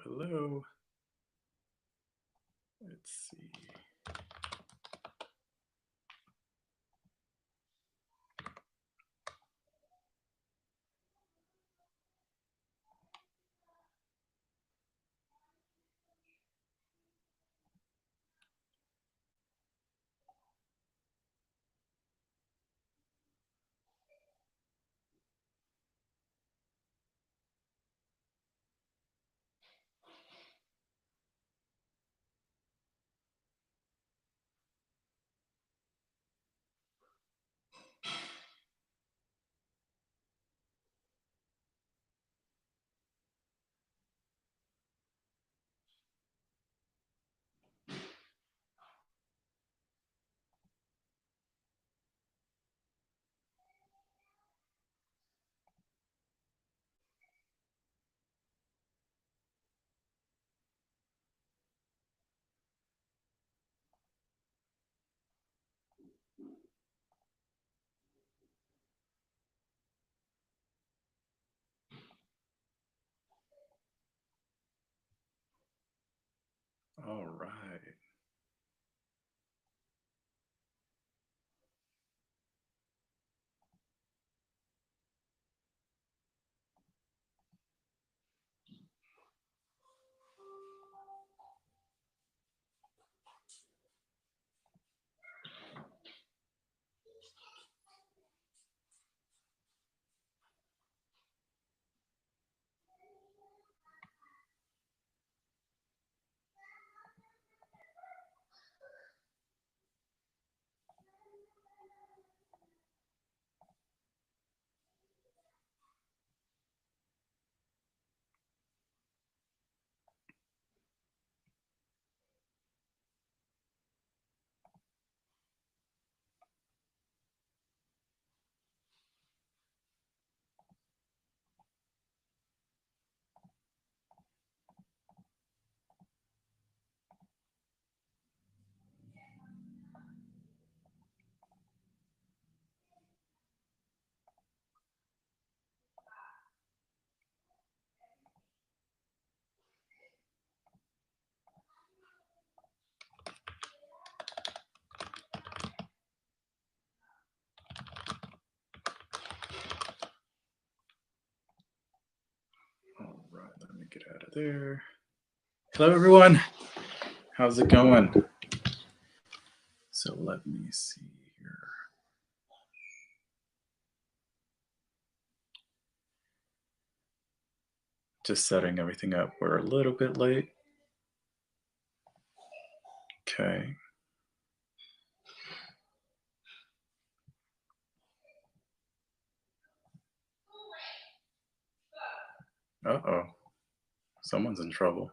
hello. Let's see. All right. All right, let me get out of there. Hello, everyone. How's it going? So let me see here. Just setting everything up. We're a little bit late. Okay. Uh-oh. Someone's in trouble.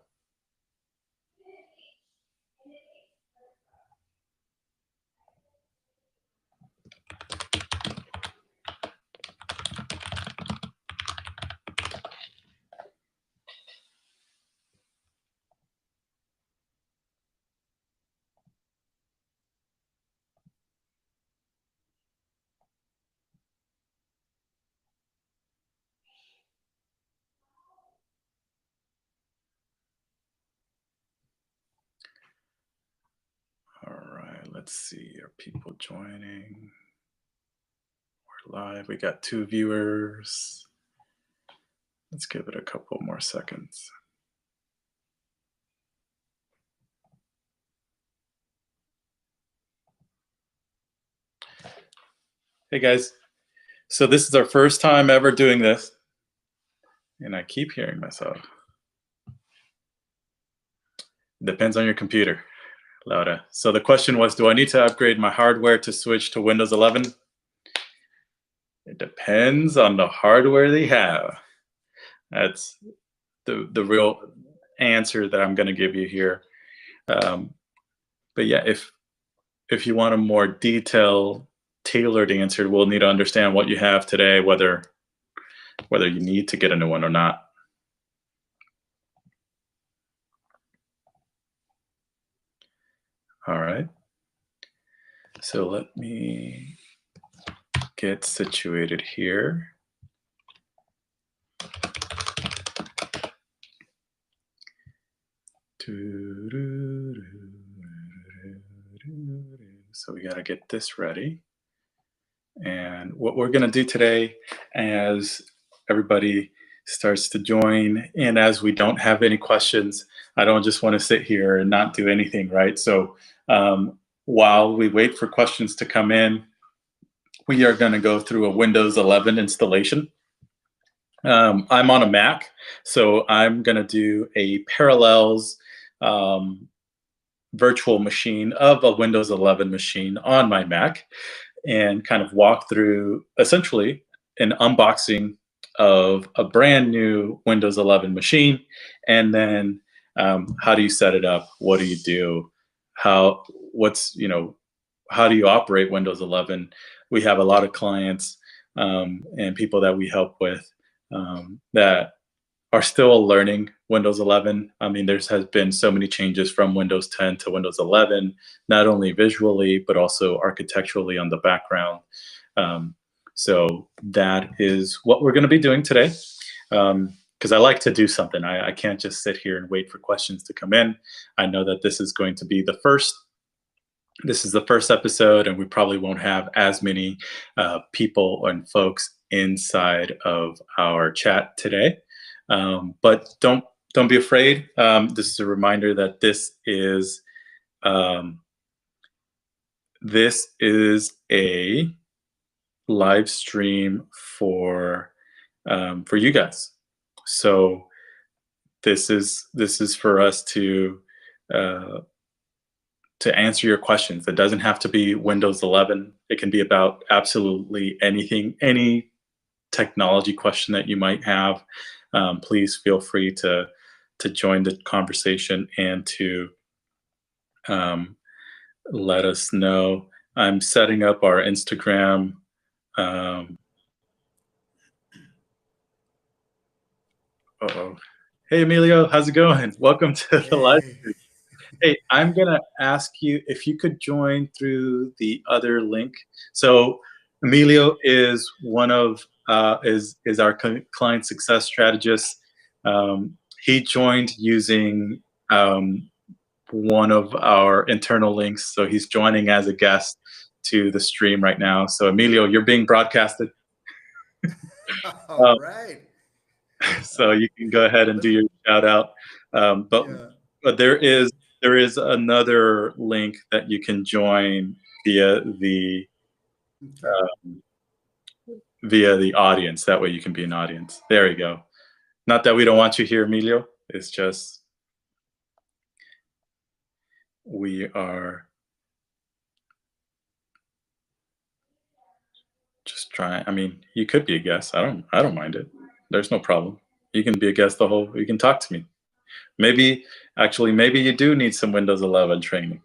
All right, let's see. Are people joining? We're live. We got 2 viewers. Let's give it a couple more seconds. Hey guys. So this is our first time ever doing this. And I keep hearing myself. Depends on your computer, Laura. So the question was, do I need to upgrade my hardware to switch to Windows 11? It depends on the hardware they have. That's the real answer that I'm going to give you here. But yeah, if you want a more detailed, tailored answer, we'll need to understand what you have today, whether you need to get a new one or not. All right. So let me get situated here. So we got to get this ready. And what we're going to do today, as everybody starts to join, and as we don't have any questions, I don't just want to sit here and not do anything, right? So while we wait for questions to come in, we are going to go through a Windows 11 installation. I'm on a Mac, so I'm going to do a Parallels virtual machine of a Windows 11 machine on my Mac, and kind of walk through essentially an unboxing of a brand new Windows 11 machine, and then how do you set it up? What do you do? How how do you operate Windows 11? We have a lot of clients and people that we help with that are still learning Windows 11. I mean, there has been so many changes from Windows 10 to Windows 11, not only visually, but also architecturally on the background. So that is what we're going to be doing today. Because I like to do something. I can't just sit here and wait for questions to come in. I know that this is going to be the first. This is the first episode, and we probably won't have as many people and folks inside of our chat today. But don't be afraid. This is a reminder that this is a live stream for you guys. So this is for us to answer your questions. It doesn't have to be Windows 11. It can be about absolutely anything, any technology question that you might have. Please feel free to join the conversation and to let us know. I'm setting up our Instagram. Hey, Emilio, how's it going? Welcome to the live stream. Hey, I'm gonna ask you if you could join through the other link. So Emilio is one of is our client success strategist. He joined using one of our internal links, so he's joining as a guest to the stream right now. So Emilio, you're being broadcasted. All right. So you can go ahead and do your shout out. But there is another link that you can join via the audience. That way you can be an audience. There you go. Not that we don't want you here, Emilio. It's just we are just trying. I mean, you could be a guest. I don't mind it. There's no problem. You can be a guest you can talk to me. Maybe you do need some Windows 11 training.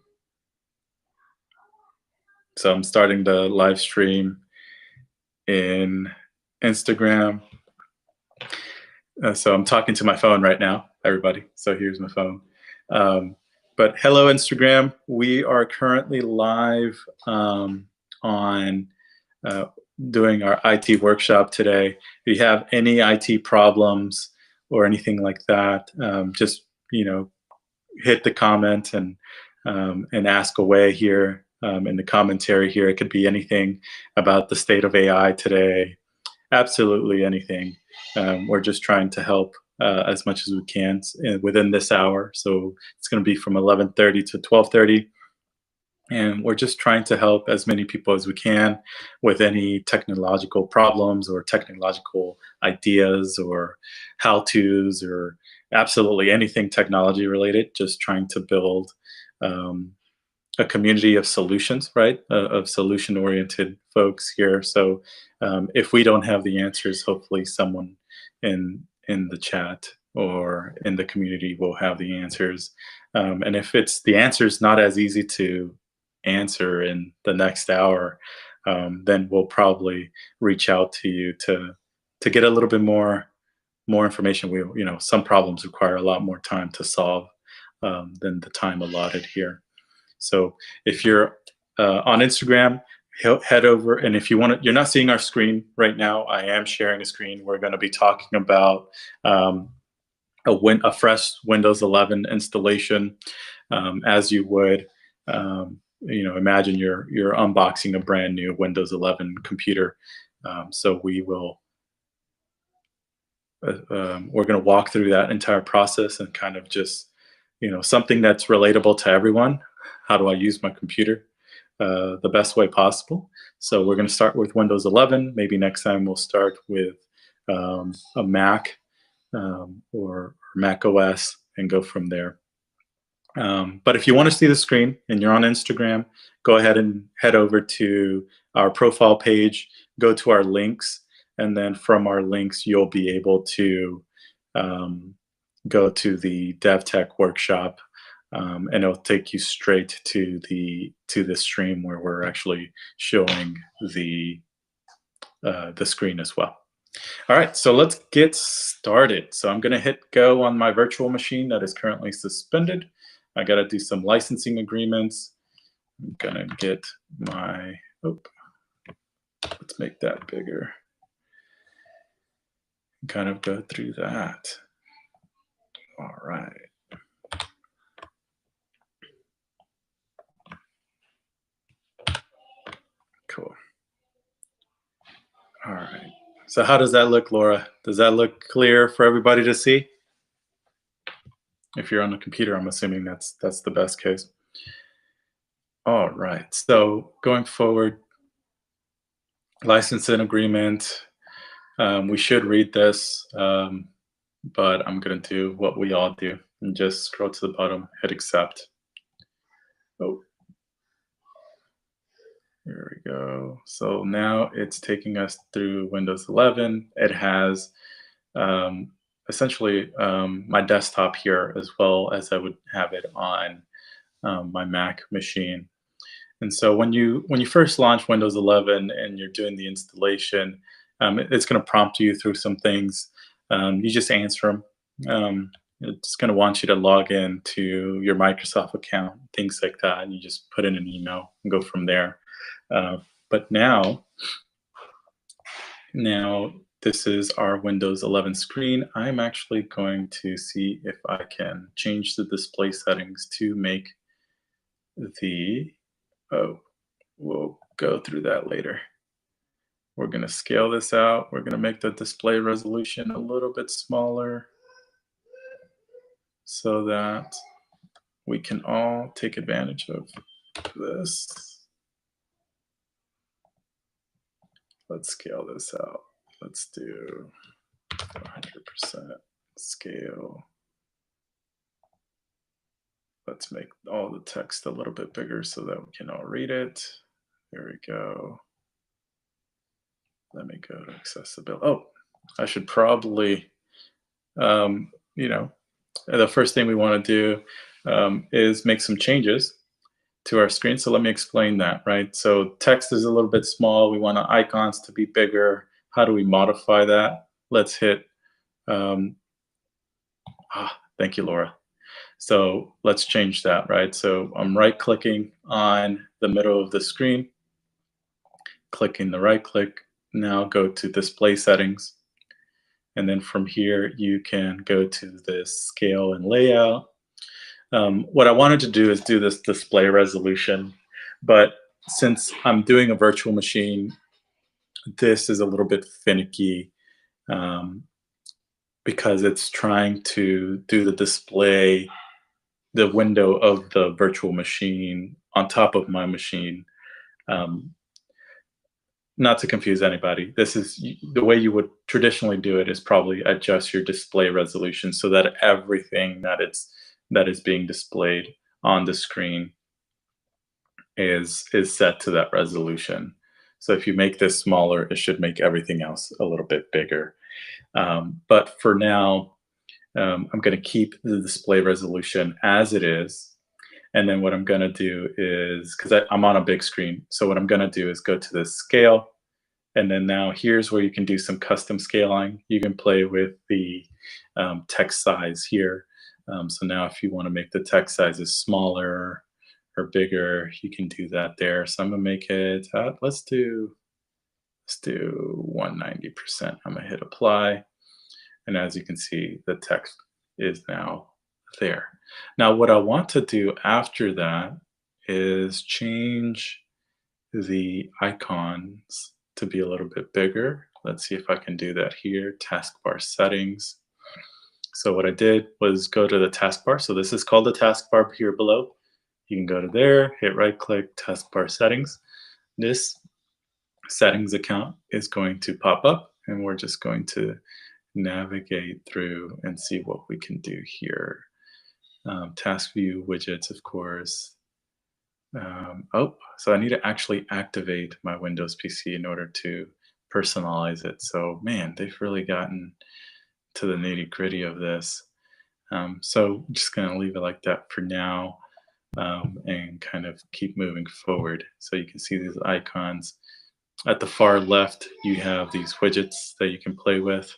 So I'm starting the live stream in Instagram. So I'm talking to my phone right now, everybody. So here's my phone. But hello, Instagram. We are currently live on doing our IT workshop today. If you have any IT problems or anything like that, just hit the comment and ask away here in the commentary here. It could be anything about the state of AI today, absolutely anything. We're just trying to help as much as we can within this hour. So it's going to be from 11:30 to 12:30. And we're just trying to help as many people as we can with any technological problems or technological ideas or how-tos or absolutely anything technology related, just trying to build a community of solutions, right? Of solution-oriented folks here. So if we don't have the answers, hopefully someone in the chat or in the community will have the answers. And if the answer is not as easy to answer in the next hour, then we'll probably reach out to you to get a little bit more information. Some problems require a lot more time to solve than the time allotted here. So if you're on Instagram, head over, and if you want to, you're not seeing our screen right now. I am sharing a screen. We're going to be talking about a fresh Windows 11 installation, as you would. Imagine you're unboxing a brand new Windows 11 computer. So we're going to walk through that entire process and kind of just, something that's relatable to everyone. How do I use my computer the best way possible? So we're going to start with Windows 11. Maybe next time we'll start with a Mac or Mac OS and go from there. But if you want to see the screen and you're on Instagram, go ahead and head over to our profile page, go to our links, and then from our links, you'll be able to go to the DevTech workshop, and it'll take you straight to the stream where we're actually showing the screen as well. All right, so let's get started. So I'm going to hit go on my virtual machine that is currently suspended. I got to do some licensing agreements. I'm going to get my, let's make that bigger. Kind of go through that. All right. Cool. All right. So how does that look, Laura? Does that look clear for everybody to see? If you're on the computer, I'm assuming that's the best case. All right. So going forward, licensing agreement. We should read this, but I'm going to do what we all do and just scroll to the bottom, hit accept. Oh, here we go. So now it's taking us through Windows 11. It has essentially my desktop here, as well as I would have it on my Mac machine. And so when you first launch Windows 11 and you're doing the installation, it's going to prompt you through some things. You just answer them. It's going to want you to log in to your Microsoft account, things like that. And you just put in an email and go from there. But now this is our Windows 11 screen. I'm actually going to see if I can change the display settings to make we'll go through that later. We're going to scale this out. We're going to make the display resolution a little bit smaller so that we can all take advantage of this. Let's scale this out. Let's do 100% scale. Let's make all the text a little bit bigger so that we can all read it. There we go. Let me go to accessibility. Oh, I should probably, the first thing we want to do is make some changes to our screen. So let me explain that, right? So text is a little bit small. We want our icons to be bigger. How do we modify that? Let's hit, thank you, Laura. So let's change that, right? So I'm right-clicking on the middle of the screen, clicking the right click. Now go to display settings. And then from here, you can go to this scale and layout. What I wanted to do is do this display resolution, but since I'm doing a virtual machine, this is a little bit finicky because it's trying to do the display, the window of the virtual machine on top of my machine. Not to confuse anybody, this is the way you would traditionally do it, is probably adjust your display resolution so that everything that is being displayed on the screen is set to that resolution. So if you make this smaller, it should make everything else a little bit bigger. But for now, I'm going to keep the display resolution as it is. And then what I'm going to do is, because I'm on a big screen, so what I'm going to do is go to this scale. And then now here's where you can do some custom scaling. You can play with the text size here. So now if you want to make the text sizes smaller or bigger, you can do that there. So I'm going to make it, let's do 190%. I'm going to hit apply. And as you can see, the text is now there. Now, what I want to do after that is change the icons to be a little bit bigger. Let's see if I can do that here. Taskbar settings. So what I did was go to the taskbar. So this is called the taskbar here below. You can go to there, hit right click, taskbar settings. This settings account is going to pop up, and we're just going to navigate through and see what we can do here. Task view widgets, of course. Oh, so I need to actually activate my Windows PC in order to personalize it. So man, they've really gotten to the nitty gritty of this. So I'm just gonna leave it like that for now, and kind of keep moving forward. So you can see these icons. At the far left, you have these widgets that you can play with.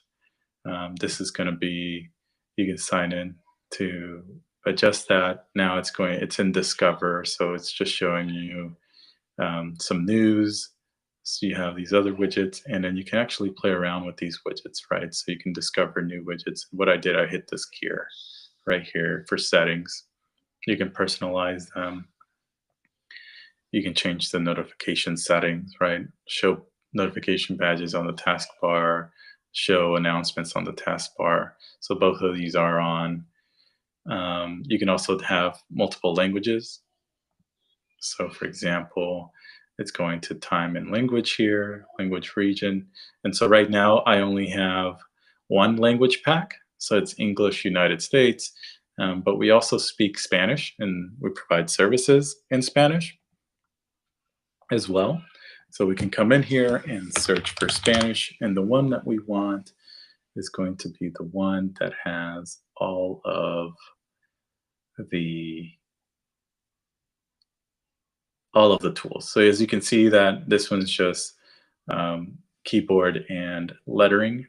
This is gonna be, you can sign in to adjust that. Now it's in Discover, so it's just showing you some news. So you have these other widgets, and then you can actually play around with these widgets, right? So you can discover new widgets. What I did, I hit this key right here for settings. You can personalize them. You can change the notification settings, right? Show notification badges on the taskbar, show announcements on the taskbar. So both of these are on. You can also have multiple languages. So for example, it's going to time and language here, language region. And so right now I only have one language pack. So it's English United States, but we also speak Spanish, and we provide services in Spanish as well. So we can come in here and search for Spanish, and the one that we want is going to be the one that has all of the tools. So as you can see that this one's just keyboard and lettering,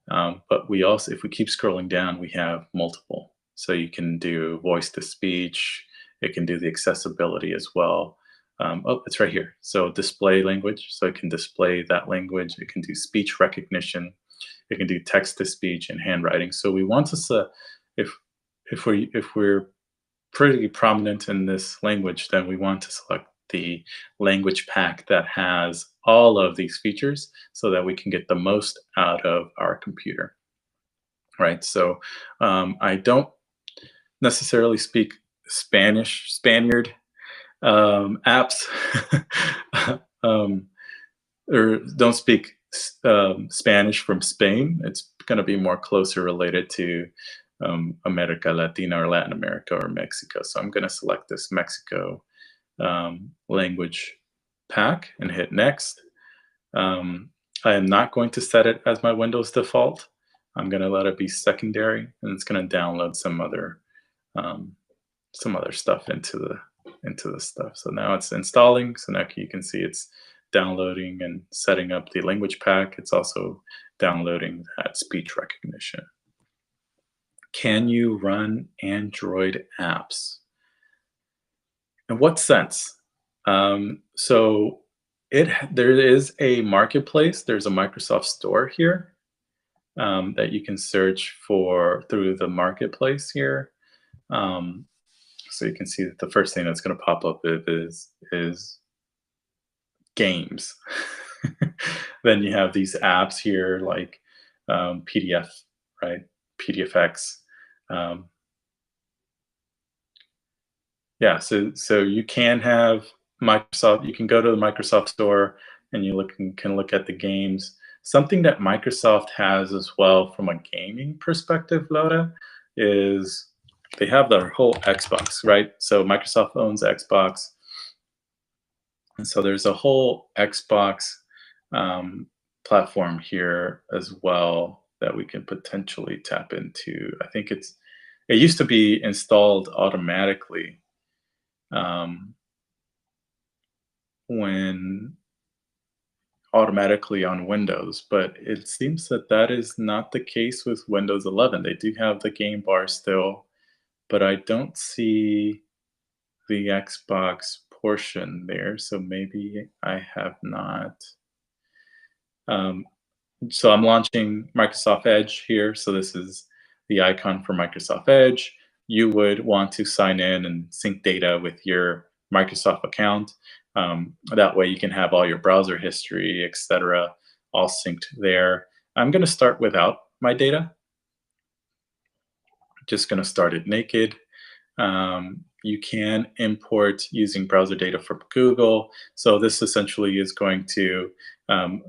but we also, if we keep scrolling down, we have multiple. So you can do voice to speech, it can do the accessibility as well. Oh, it's right here. So display language, so it can display that language. It can do speech recognition. It can do text to speech and handwriting. So we want to, if we're pretty prominent in this language, then we want to select the language pack that has all of these features so that we can get the most out of our computer, right? So I don't necessarily speak Spaniard apps, or don't speak Spanish from Spain. It's going to be more closer related to America Latina or Latin America or Mexico. So I'm going to select this Mexico language pack and hit next. I am not going to set it as my Windows default. I'm going to let it be secondary, and it's going to download some other stuff into the stuff. So now it's installing. So now you can see it's downloading and setting up the language pack. It's also downloading that speech recognition. Can you run Android apps? In what sense? So there is a marketplace. There's a Microsoft Store here that you can search for through the marketplace here. So you can see that the first thing that's going to pop up is games. Then you have these apps here like PDF, right? PDFX. Yeah, so you can have Microsoft. You can go to the Microsoft Store and you can look at the games. Something that Microsoft has as well from a gaming perspective, Laura, is they have their whole Xbox, right? So Microsoft owns Xbox. And so there's a whole Xbox platform here as well that we can potentially tap into. I think it used to be installed automatically when automatically on Windows, but it seems that is not the case with Windows 11. They do have the game bar still, but I don't see the Xbox portion there, so maybe I have not. So I'm launching Microsoft Edge here. So this is the icon for Microsoft Edge, you would want to sign in and sync data with your Microsoft account. That way you can have all your browser history, etc., all synced there. I'm going to start without my data. Just going to start it naked. You can import using browser data from Google. So this essentially is going to,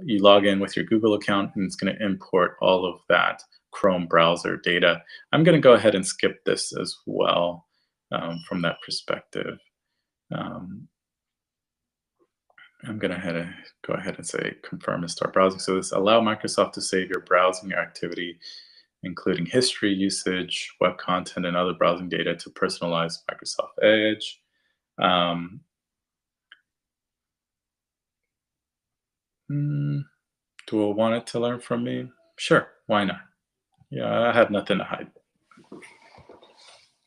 you log in with your Google account and it's going to import all of that Chrome browser data. I'm going to go ahead and skip this as well from that perspective. I'm going to go ahead and say confirm and start browsing. So this allow Microsoft to save your browsing activity, including history, usage, web content, and other browsing data to personalize Microsoft Edge. Do I want it to learn from me? Sure, why not? Yeah, I have nothing to hide.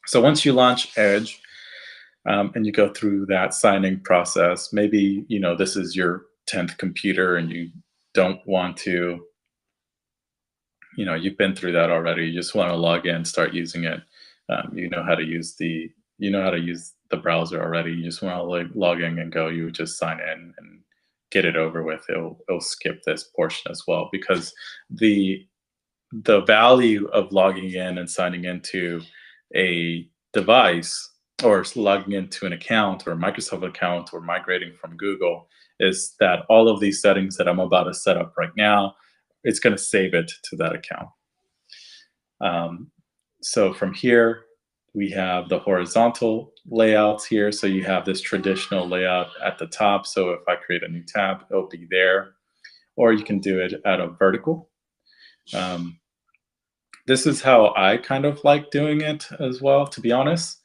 So once you launch Edge and you go through that signing process, maybe this is your 10th computer and you don't want to, you've been through that already. You just want to log in, start using it. You know how to use the browser already. You just want to log in and go. You would just sign in and get it over with. It'll skip this portion as well, because the value of logging in and signing into a device or logging into an account or a Microsoft account or migrating from Google is that all of these settings that I'm about to set up right now, it's going to save it to that account. So from here, we have the horizontal layouts here. So you have this traditional layout at the top. So if I create a new tab, it'll be there. Or you can do it at a vertical. This is how I kind of like doing it as well, to be honest,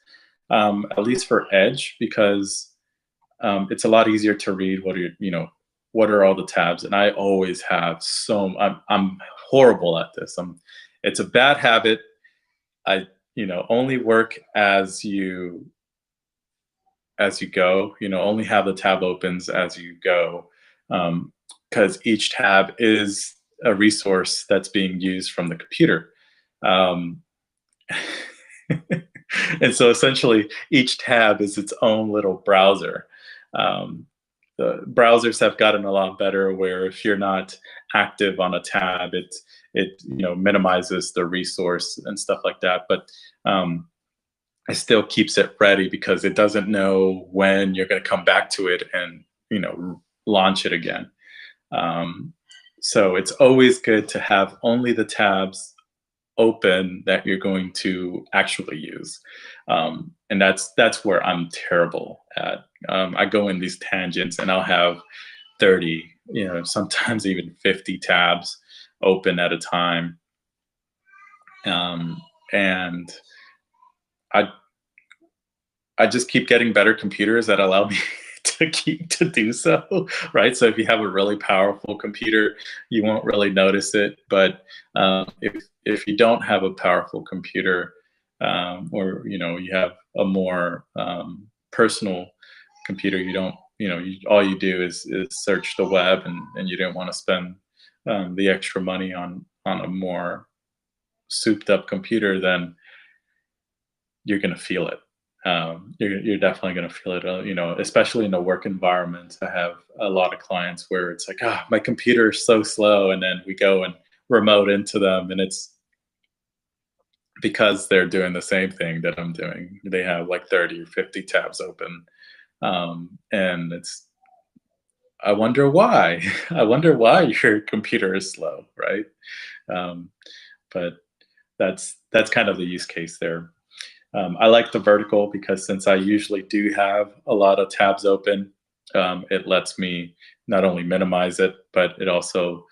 at least for Edge, because it's a lot easier to read what are all the tabs. And I always have I'm horrible at this. It's a bad habit. I only work as you go. Only have the tab opens as you go, because each tab is a resource that's being used from the computer. And so essentially each tab is its own little browser. The browsers have gotten a lot better where if you're not active on a tab, it minimizes the resource and stuff like that. But it still keeps it ready because it doesn't know when you're going to come back to it and launch it again. So it's always good to have only the tabs open that you're going to actually use, and that's where I'm terrible at. I go in these tangents and I'll have 30, sometimes even 50 tabs open at a time, and I just keep getting better computers that allow me to do so, right? So if you have a really powerful computer, you won't really notice it. But if you don't have a powerful computer, or you have a more personal computer, all you do is search the web, and you don't want to spend the extra money on a more souped up computer, then you're going to feel it. You're definitely going to feel it, especially in a work environment. I have a lot of clients where it's like, my computer is so slow. And then we go and remote into them. And it's because they're doing the same thing that I'm doing. They have like 30 or 50 tabs open. And I wonder why. I wonder why your computer is slow, right? But that's kind of the use case there. I like the vertical because since I usually do have a lot of tabs open, it lets me not only minimize it, but it also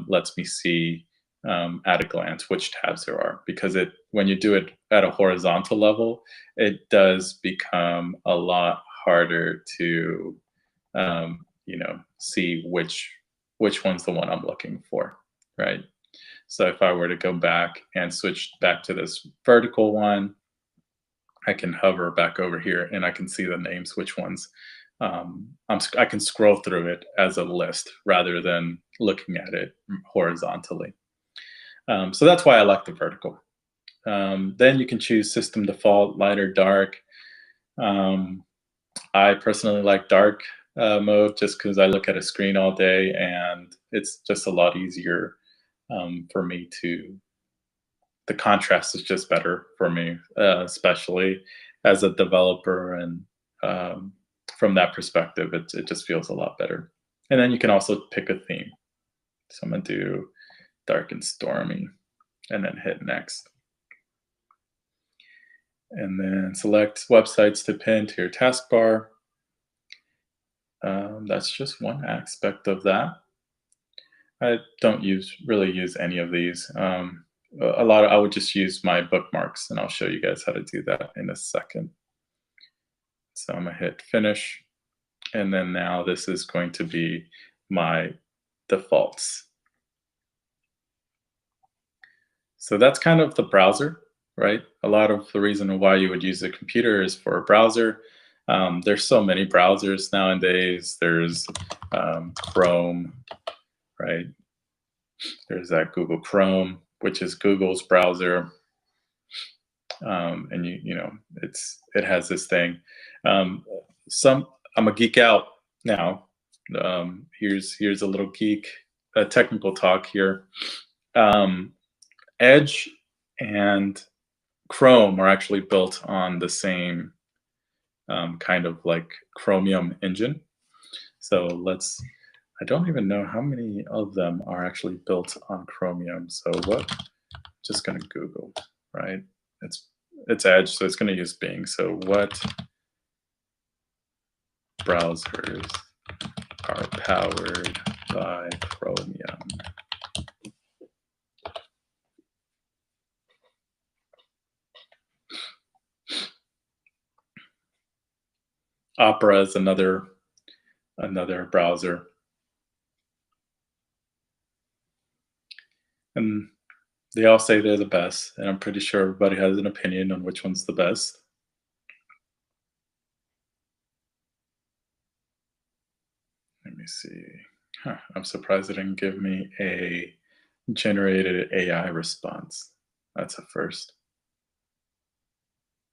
lets me see at a glance which tabs there are. Because when you do it at a horizontal level, it does become a lot harder to see which one's the one I'm looking for, right? So if I were to go back and switch back to this vertical one, I can hover back over here and I can see the names, which ones. I can scroll through it as a list rather than looking at it horizontally. So that's why I like the vertical. Then you can choose system default, light or dark. I personally like dark mode just because I look at a screen all day and it's just a lot easier for me to, the contrast is just better for me, especially as a developer. And from that perspective, it just feels a lot better. And then you can also pick a theme. So I'm going to do dark and stormy and then hit next. And then select websites to pin to your taskbar. That's just one aspect of that. I don't really use any of these. I would just use my bookmarks, and I'll show you guys how to do that in a second. So I'm gonna hit finish, and then now this is going to be my defaults. So that's kind of the browser, right? A lot of the reason why you would use a computer is for a browser. There's so many browsers nowadays. There's Chrome, right? There's that Google Chrome, which is Google's browser, and you know it has this thing. I'm a geek out now. Here's a little technical talk here. Edge and Chrome are actually built on the same kind of like Chromium engine. So I don't even know how many of them are actually built on Chromium. So just gonna Google, right? It's Edge, so it's gonna use Bing. So what browsers are powered by Chromium? Opera is another browser. And they all say they're the best, and I'm pretty sure everybody has an opinion on which one's the best. Let me see. I'm surprised it didn't give me a generated AI response. That's a first.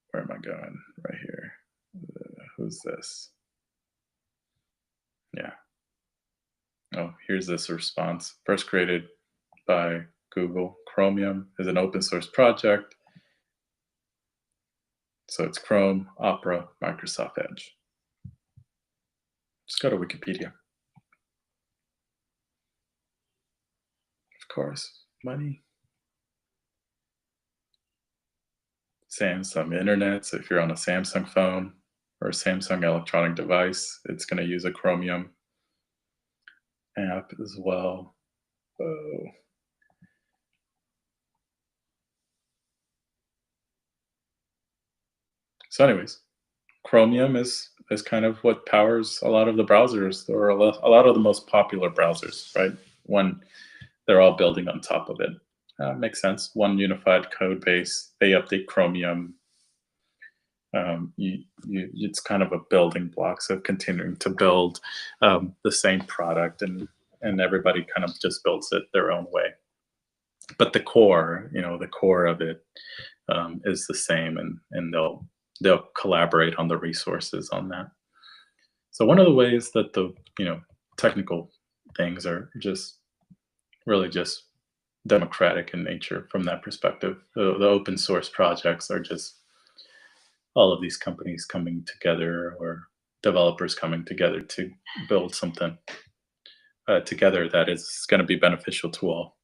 Where am I going? Right here. Who's this? Yeah. Oh, here's this response. First created by Google. Chromium is an open source project. So it's Chrome, Opera, Microsoft Edge. Just go to Wikipedia. Of course, money. Samsung Internet. So if you're on a Samsung phone or a Samsung electronic device, it's going to use a Chromium app as well. Oh. So anyways, Chromium is kind of what powers a lot of the browsers, or a lot of the most popular browsers, right? When they're all building on top of it. Makes sense. One unified code base. They update Chromium. It's kind of a building blocks of continuing to build the same product, and everybody kind of just builds it their own way. But the core of it is the same, and they'll collaborate on the resources on that. So one of the ways that the technical things are just really just democratic in nature from that perspective. The open source projects are just all of these companies coming together, or developers coming together to build something together that is going to be beneficial to all.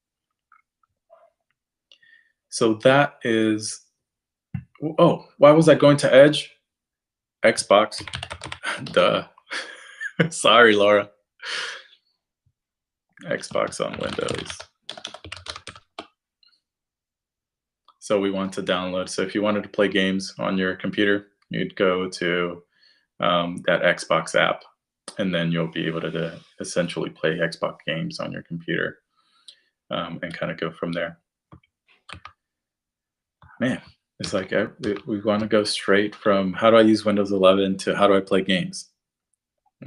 So that is, oh, why was I going to Edge? Xbox. Duh. Sorry, Laura. Xbox on Windows. So we want to download. So if you wanted to play games on your computer, you'd go to that Xbox app, and then you'll be able to essentially play Xbox games on your computer, and kind of go from there. Man, it's like we want to go straight from how do I use Windows 11 to how do I play games?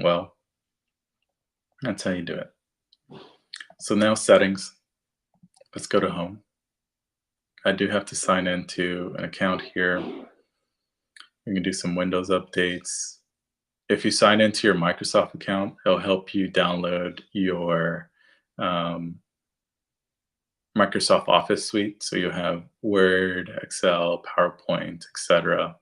Well, that's how you do it. So now settings. Let's go to home. I do have to sign into an account here. We can do some Windows updates. If you sign into your Microsoft account, it'll help you download your Microsoft Office suite. So you'll have Word, Excel, PowerPoint, etc.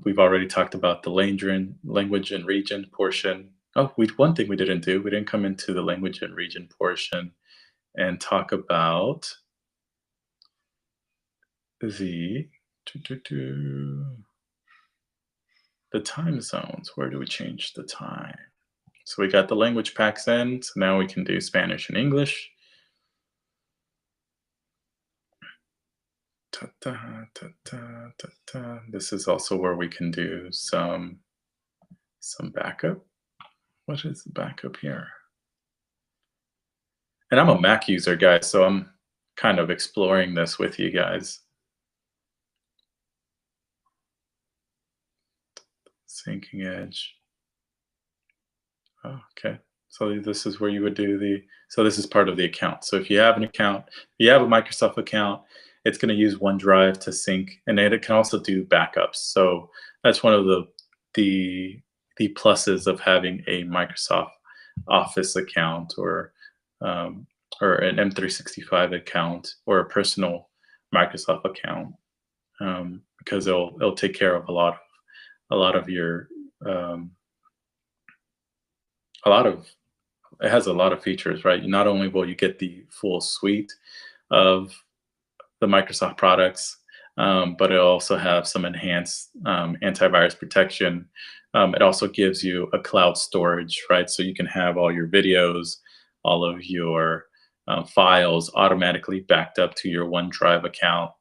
We've already talked about the language and region portion. Oh, one thing we didn't do, we didn't come into the language and region portion and talk about the time zones. Where do we change the time? So we got the language packs in, so now we can do Spanish and English. This is also where we can do some backup. What is the backup here? And I'm a Mac user, guys, so I'm kind of exploring this with you guys. Syncing edge. Oh, okay. So this is where you would do so this is part of the account. So if you have an account, if you have a Microsoft account, it's going to use OneDrive to sync, and then it can also do backups. So that's one of the pluses of having a Microsoft Office account or an M365 account or a personal Microsoft account, because it'll take care of a lot of your it has a lot of features, right? Not only will you get the full suite of the Microsoft products, but it'll also have some enhanced antivirus protection. It also gives you a cloud storage, right? So you can have all your videos, all of your files automatically backed up to your OneDrive account.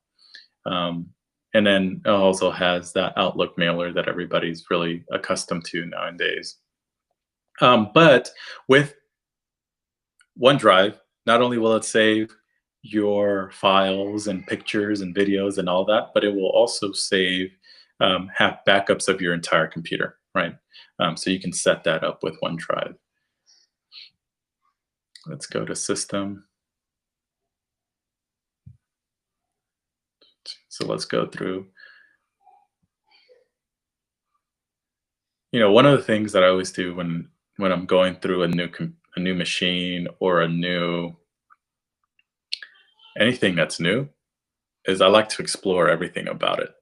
And then it also has that Outlook mailer that everybody's really accustomed to nowadays. But with OneDrive, not only will it save your files and pictures and videos and all that, but it will also have backups of your entire computer, right? So you can set that up with OneDrive. Let's go to System. So let's go through. One of the things that I always do when I'm going through a new machine or anything that's new is I like to explore everything about it.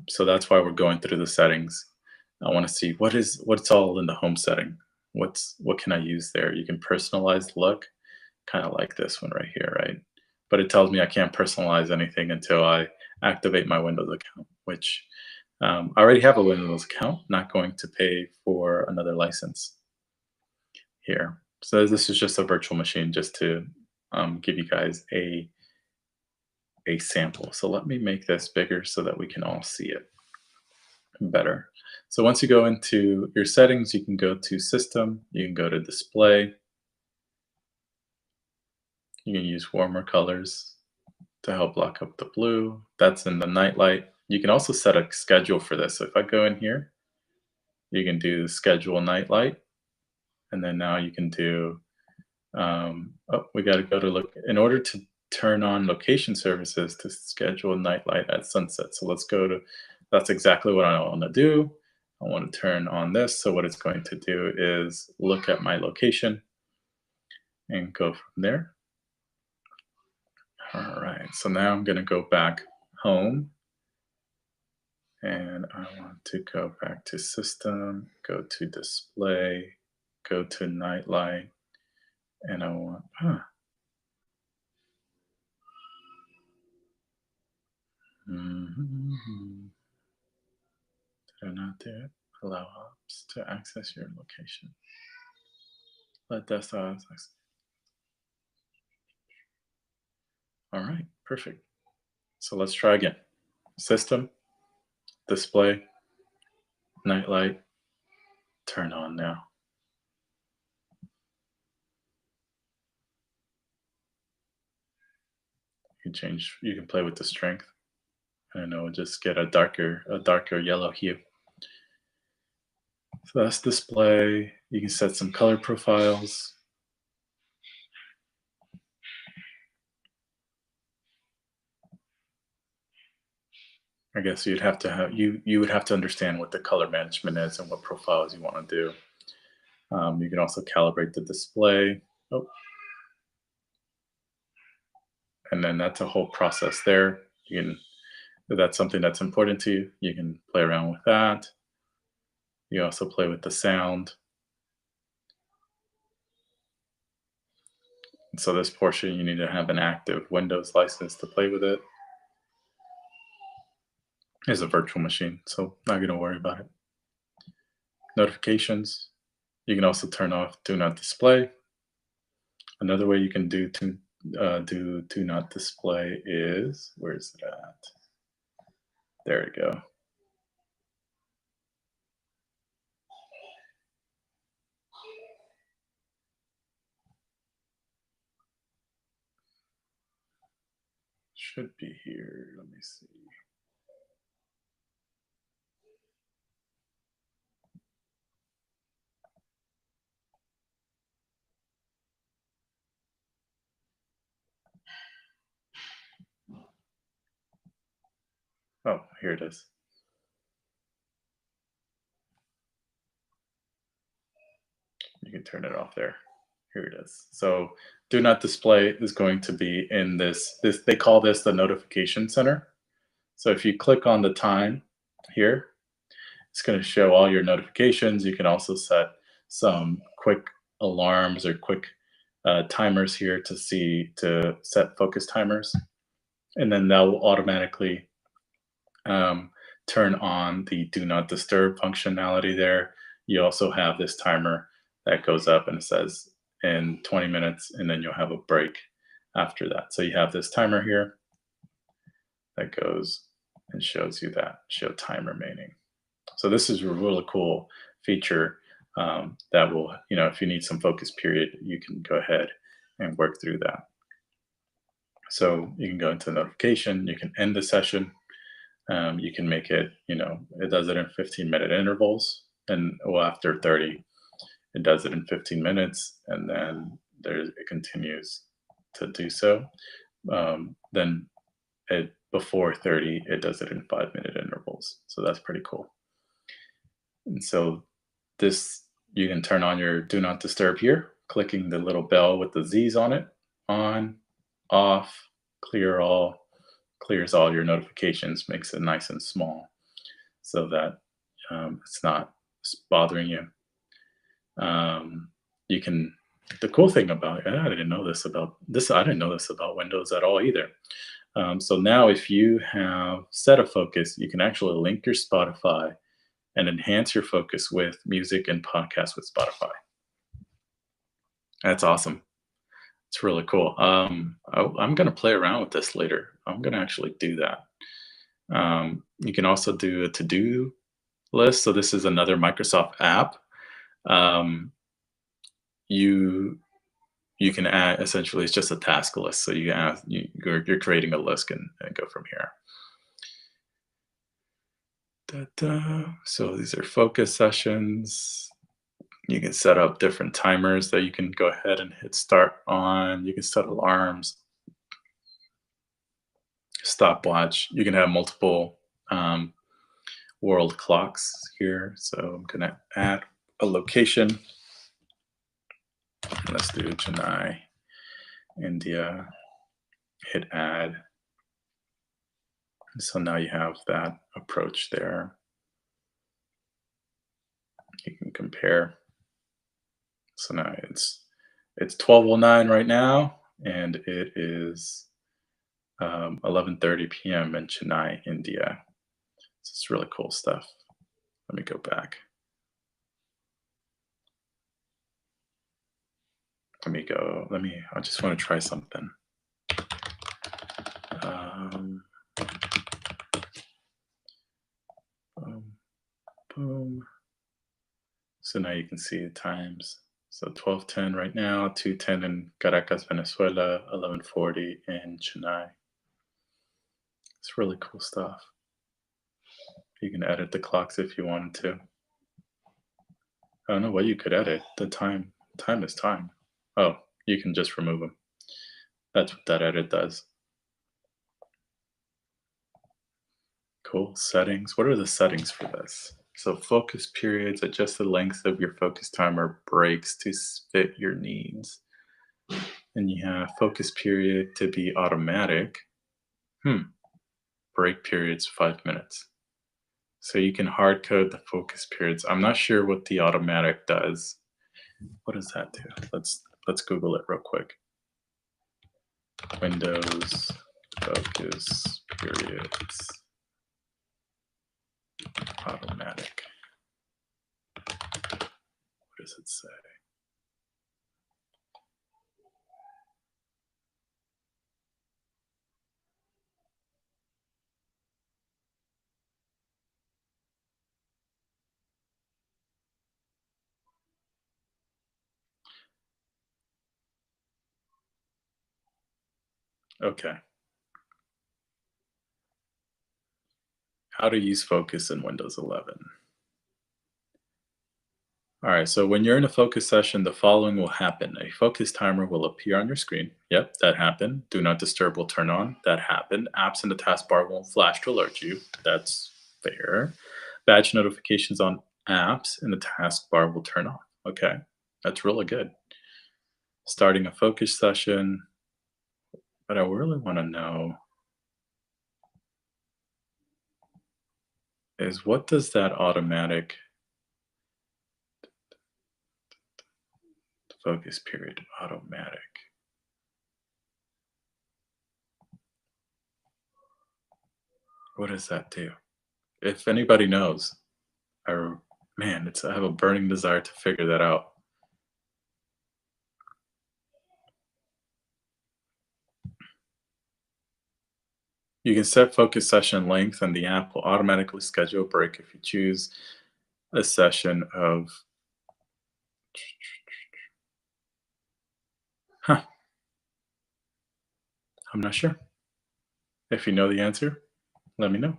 So that's why we're going through the settings. I want to see what's all in the home setting. What can I use there? You can personalize the look, kind of like this one right here, right? But it tells me I can't personalize anything until I activate my Windows account, which I already have a Windows account, not going to pay for another license here. So this is just a virtual machine just to give you guys a sample. So let me make this bigger so that we can all see it better. So once you go into your settings, you can go to System, you can go to Display. You can use warmer colors to help block up the blue. That's in the night light. You can also set a schedule for this. So if I go in here, you can do schedule night light. And then now you can do, we got to go to look, in order to turn on location services to schedule night light at sunset. So let's go to, that's exactly what I want to do. I want to turn on this. So what it's going to do is look at my location and go from there. All right, so now I'm going to go back home. And I want to go back to System, go to Display, go to Night Light, and I want, Did I not do it? Allow ops to access your location. Let desktop access. All right, perfect. So let's try again. System, Display, Night Light, turn on now. You can play with the strength. And it'll just get a darker yellow hue. So that's Display. You can set some color profiles. I guess you'd have to have you would have to understand what the color management is and what profiles you want to do. You can also calibrate the display. Oh, and then that's a whole process there. You can, if that's something that's important to you, you can play around with that. You also play with the sound. And so this portion, you need to have an active Windows license to play with it. It's a virtual machine, so not going to worry about it. Notifications. You can also turn off Do Not Display. Another way you can do Do Not Display is, where is it at? There we go. Should be here. Let me see. Oh, here it is. You can turn it off there. Here it is. So Do Not Display is going to be in this they call this the notification center. So if you click on the time here, it's going to show all your notifications. You can also set some quick alarms or quick timers here to set focus timers, and then that will automatically turn on the Do Not Disturb functionality there. You also have this timer that goes up and it says in 20 minutes, and then you'll have a break after that. So you have this timer here that goes and shows you that show time remaining. So this is a really cool feature that will, if you need some focus period, you can go ahead and work through that. So you can go into notification, you can end the session, you can make it, it does it in 15-minute intervals, and after 30, it does it in 15 minutes, and then it continues to do so. Then before 30, it does it in 5-minute intervals. So that's pretty cool. And so you can turn on your Do Not Disturb here, clicking the little bell with the Z's on it, on, off, clear all, clears all your notifications, makes it nice and small so that it's not bothering you. The cool thing about I didn't know this about Windows at all either. So now if you have set a focus, you can actually link your Spotify and enhance your focus with music and podcasts with Spotify. That's awesome. It's really cool. I'm going to play around with this later. I'm going to actually do that. You can also do a to-do list. So this is another Microsoft app. You can add, essentially, it's just a task list. So you're creating a list and go from here. So these are focus sessions. You can set up different timers that you can go ahead and hit start on. You can set alarms, stopwatch. You can have multiple world clocks here. So I'm going to add a location. Let's do Chennai, India. Hit add. So now you have that approach there. You can compare. So now it's 12:09 right now, and it is 11:30 p.m. in Chennai, India. So it's really cool stuff. Let me go back. I just want to try something. Boom. So now you can see the times. So 12:10 right now, 2:10 in Caracas, Venezuela, 11:40 in Chennai. It's really cool stuff. You can edit the clocks if you wanted to. I don't know what you could edit. The time is time. Oh, you can just remove them. That's what that edit does. Cool. Settings. What are the settings for this? So focus periods, adjust the length of your focus timer breaks to fit your needs. And you have focus period to be automatic. Break periods 5 minutes. So you can hard code the focus periods. I'm not sure what the automatic does. What does that do? Let's Google it real quick. Windows focus periods automatic. What does it say? Okay. How to use focus in Windows 11. All right, so when you're in a focus session, the following will happen. A focus timer will appear on your screen. Yep, that happened. Do not disturb will turn on. That happened. Apps in the taskbar won't flash to alert you. That's fair. Badge notifications on apps in the taskbar will turn off. Okay, that's really good. Starting a focus session, but I really want to know is what does that automatic focus period automatic? What does that do? If anybody knows, man, I have a burning desire to figure that out. You can set focus session length, and the app will automatically schedule a break if you choose a session of. Huh, I'm not sure. If you know the answer, let me know.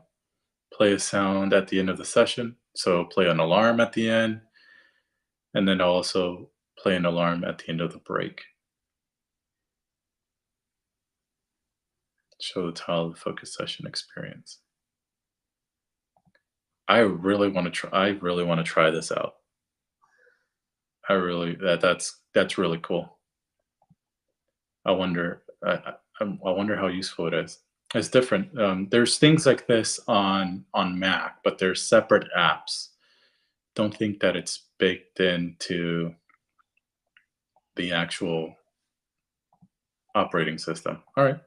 Play a sound at the end of the session. So play an alarm at the end, and then also play an alarm at the end of the break. Show the tile the focus session experience. I really want to try. I really want to try this out. That's really cool. I wonder. I wonder how useful it is. It's different. There's things like this on Mac, but they're separate apps. Don't think that it's baked into the actual operating system. All right,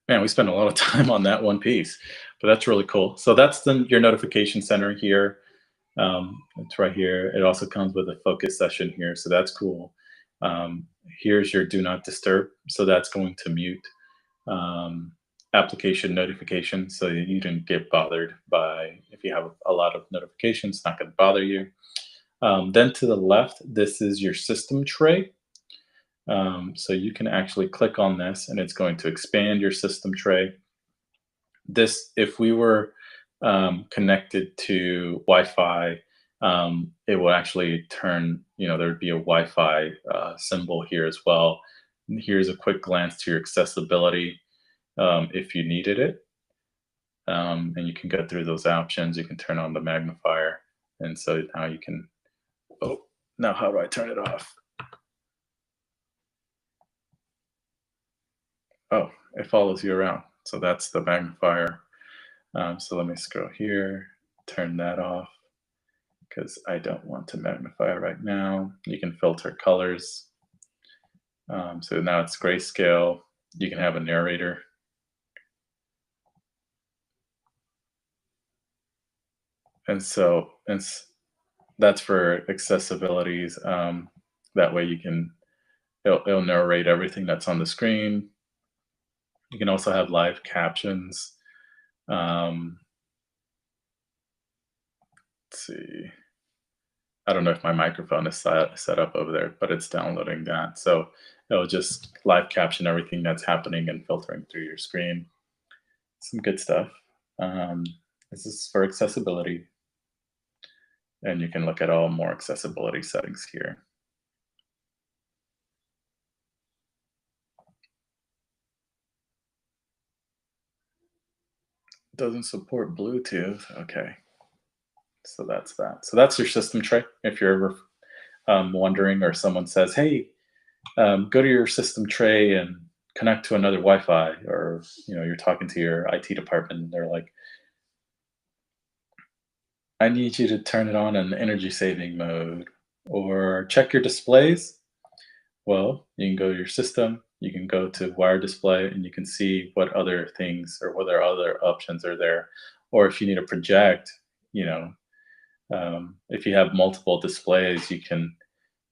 man, we spent a lot of time on that one piece, but that's really cool. So that's your notification center here. It's right here. It also comes with a focus session here, so that's cool. Here's your do not disturb, so that's going to mute application notifications, so you don't get bothered by if you have a lot of notifications. It's not going to bother you. Then to the left, this is your system tray. So you can actually click on this, and it's going to expand your system tray. This, if we were connected to Wi-Fi, it will actually turn, there would be a Wi-Fi symbol here as well. And here's a quick glance to your accessibility if you needed it. And you can go through those options. You can turn on the magnifier. And so now you can, now how do I turn it off? Oh, it follows you around. So that's the magnifier. So let me scroll here, turn that off because I don't want to magnify right now. You can filter colors. So now it's grayscale. You can have a narrator. And so that's for accessibilities. That way it'll narrate everything that's on the screen. You can also have live captions. Let's see. I don't know if my microphone is set up over there, but it's downloading that. So it'll just live caption everything that's happening and filtering through your screen. Some good stuff. This is for accessibility. And you can look at all more accessibility settings here. Doesn't support Bluetooth. Okay, so that's that. So that's your system tray. If you're ever wondering, or someone says, "Hey, go to your system tray and connect to another Wi-Fi," or you're talking to your IT department, and they're like, "I need you to turn it on in energy saving mode," or "Check your displays." Well, you can go to your system, you can go to wire display, and you can see what other things or what other options are there. Or if you need to project, you know, if you have multiple displays, you can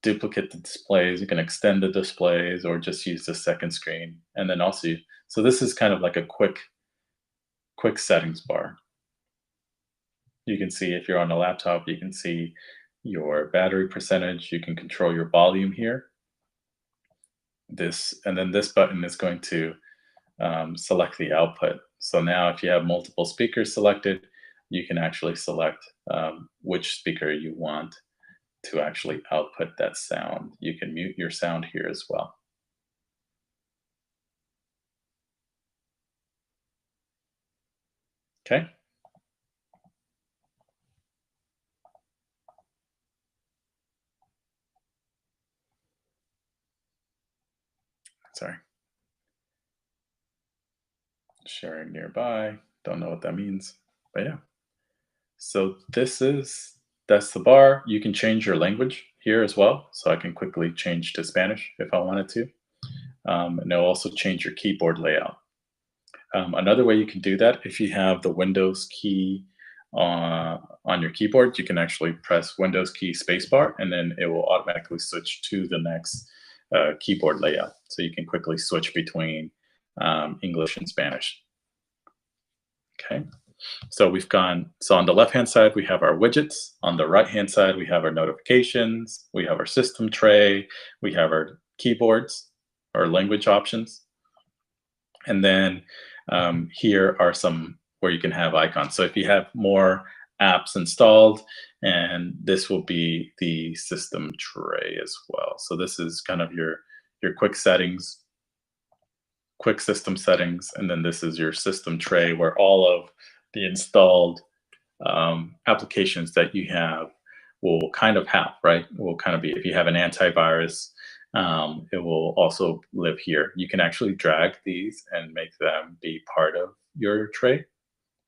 duplicate the displays, you can extend the displays, or just use the second screen. And then also, so this is kind of like a quick settings bar. You can see if you're on a laptop, you can see your battery percentage, you can control your volume here. And then this button is going to select the output. So now if you have multiple speakers selected, you can actually select which speaker you want to actually output that sound. You can mute your sound here as well. Okay. Sorry. Sharing nearby. Don't know what that means, but yeah. So that's the bar. You can change your language here as well. So I can quickly change to Spanish if I wanted to. And it'll also change your keyboard layout. Another way you can do that, if you have the Windows key on your keyboard, you can actually press Windows key spacebar, and then it will automatically switch to the next keyboard layout. So you can quickly switch between English and Spanish. Okay. So so on the left-hand side, we have our widgets. On the right-hand side, we have our notifications. We have our system tray. We have our keyboards, our language options. And then here are some where you can have icons. So if you have more apps installed, and this will be the system tray as well. So this is kind of your quick settings, quick system settings, and then this is your system tray where all of the installed applications that you have will kind of have, right? Will kind of be, if you have an antivirus, it will also live here. You can actually drag these and make them be part of your tray,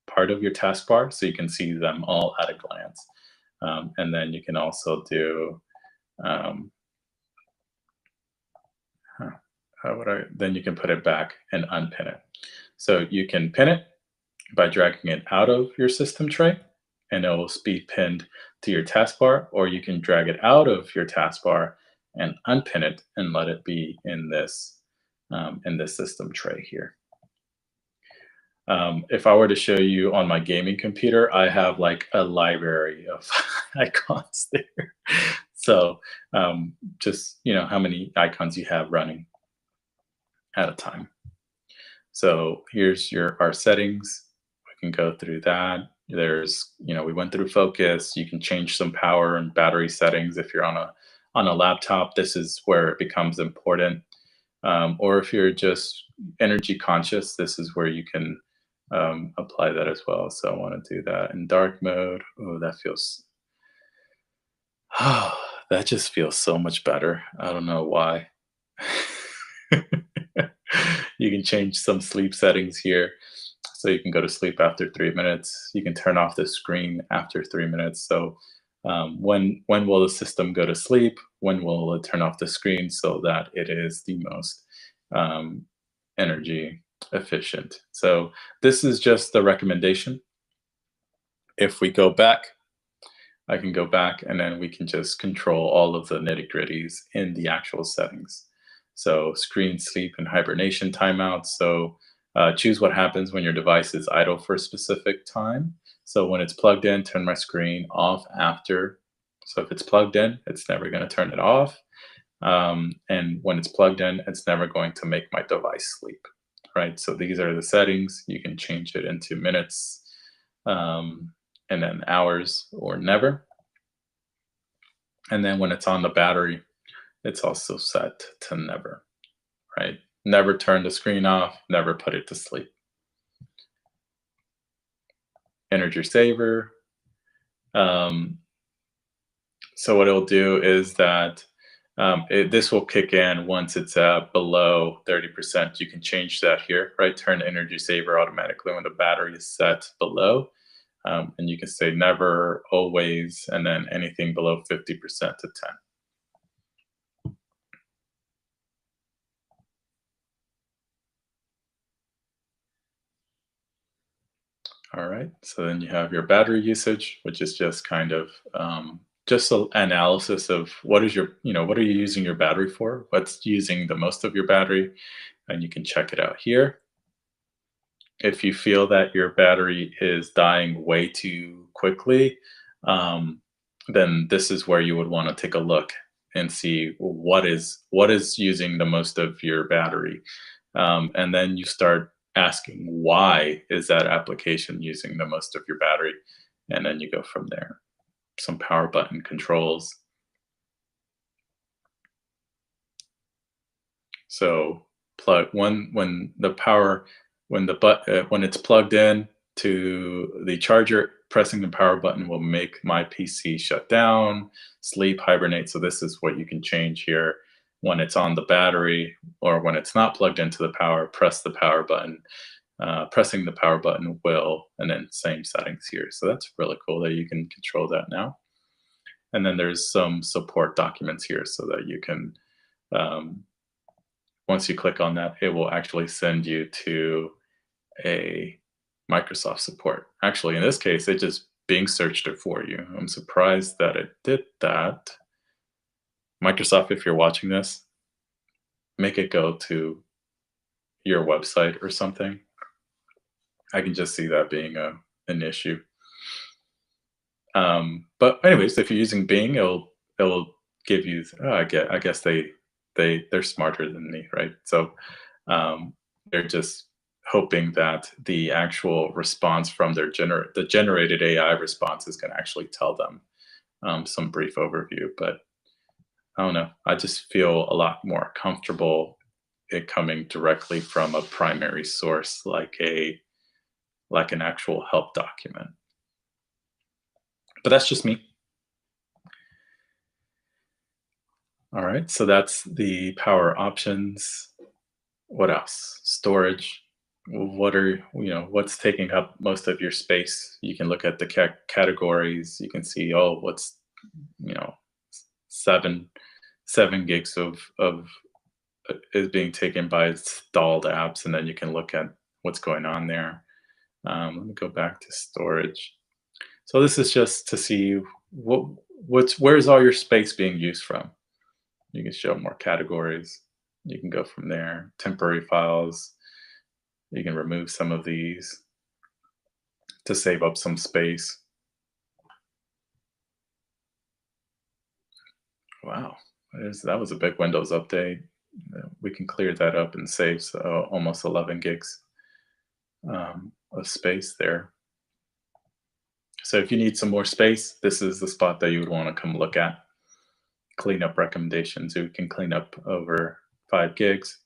part of your taskbar, so you can see them all at a glance. And then you can also do, um, then you can put it back and unpin it. So you can pin it by dragging it out of your system tray, and it will be pinned to your taskbar, or you can drag it out of your taskbar and unpin it and let it be in this system tray here. If I were to show you on my gaming computer, I have like a library of icons there. So just how many icons you have running at a time. So here's our settings. We can go through that. There's, we went through focus. You can change some power and battery settings if you're on a laptop. This is where it becomes important. Or if you're just energy conscious, this is where you can apply that as well. So I want to do that in dark mode. Oh, that feels, that just feels so much better. I don't know why. You can change some sleep settings here. So you can go to sleep after 3 minutes. You can turn off the screen after 3 minutes. So when will the system go to sleep? When will it turn off the screen so that it is the most energy efficient? So this is just the recommendation. If we go back, I can go back, and then we can just control all of the nitty-gritties in the actual settings. So screen sleep and hibernation timeouts. So choose what happens when your device is idle for a specific time. So when it's plugged in, turn my screen off after. So if it's plugged in, it's never going to turn it off. And when it's plugged in, it's never going to make my device sleep, right? So these are the settings. You can change it into minutes, and then hours, or never. And then when it's on the battery, it's also set to never, right? Never turn the screen off, never put it to sleep. energy saver. Um, so what it'll do is that this will kick in once it's below 30%. You can change that here, right? Turn energy saver automatically when the battery is set below. And you can say never, always, and then anything below 50% to 10. All right, so then you have your battery usage, which is just kind of just an analysis of what is your, what are you using your battery for? What's using the most of your battery? And you can check it out here. If you feel that your battery is dying way too quickly, um, then this is where you would want to take a look and see what is using the most of your battery, and then you start asking why is that application using the most of your battery, and then you go from there. Some power button controls. So plug when the power when it's plugged in to the charger, pressing the power button will make my PC shut down, sleep, hibernate. So this is what you can change here. When it's on the battery or when it's not plugged into the power, press the power button. Pressing the power button will, and then same settings here. So that's really cool that you can control that now. And then there's some support documents here so that you can um, once you click on that, it will actually send you to a Microsoft support. Actually, in this case, it just Bing searched it for you. I'm surprised that it did that. Microsoft, if you're watching this, make it go to your website or something. I can just see that being an issue. But anyways, if you're using Bing, it'll give you. I guess they're smarter than me, right? So they're just hoping that the actual response from the generated AI responses can actually tell them some brief overview. But I don't know. I just feel a lot more comfortable it coming directly from a primary source, like an actual help document. But that's just me. All right, so that's the power options. What else? Storage. What's taking up most of your space? You can look at the categories. You can see, what's, you know, seven 7 gigs of is being taken by installed apps, and then you can look at what's going on there. Let me go back to storage. So this is just to see where's all your space being used from. You can show more categories. You can go from there. Temporary files. You can remove some of these to save up some space. Wow, that was a big Windows update. We can clear that up and save almost 11 gigs of space there. So if you need some more space, this is the spot that you would want to come look at. Cleanup recommendations. We can clean up over 5 gigs,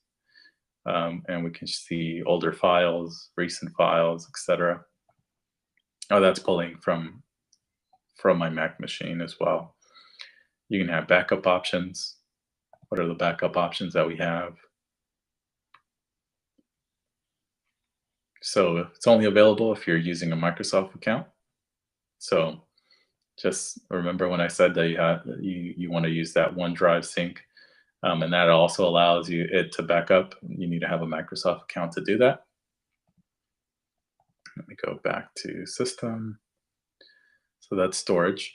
and we can see older files, recent files, etc. Oh, that's pulling from my Mac machine as well. You can have backup options. What are the backup options that we have? So it's only available if you're using a Microsoft account. So just remember when I said that you want to use that OneDrive sync, and that also allows it to back up. You need to have a Microsoft account to do that. Let me go back to system. So that's storage.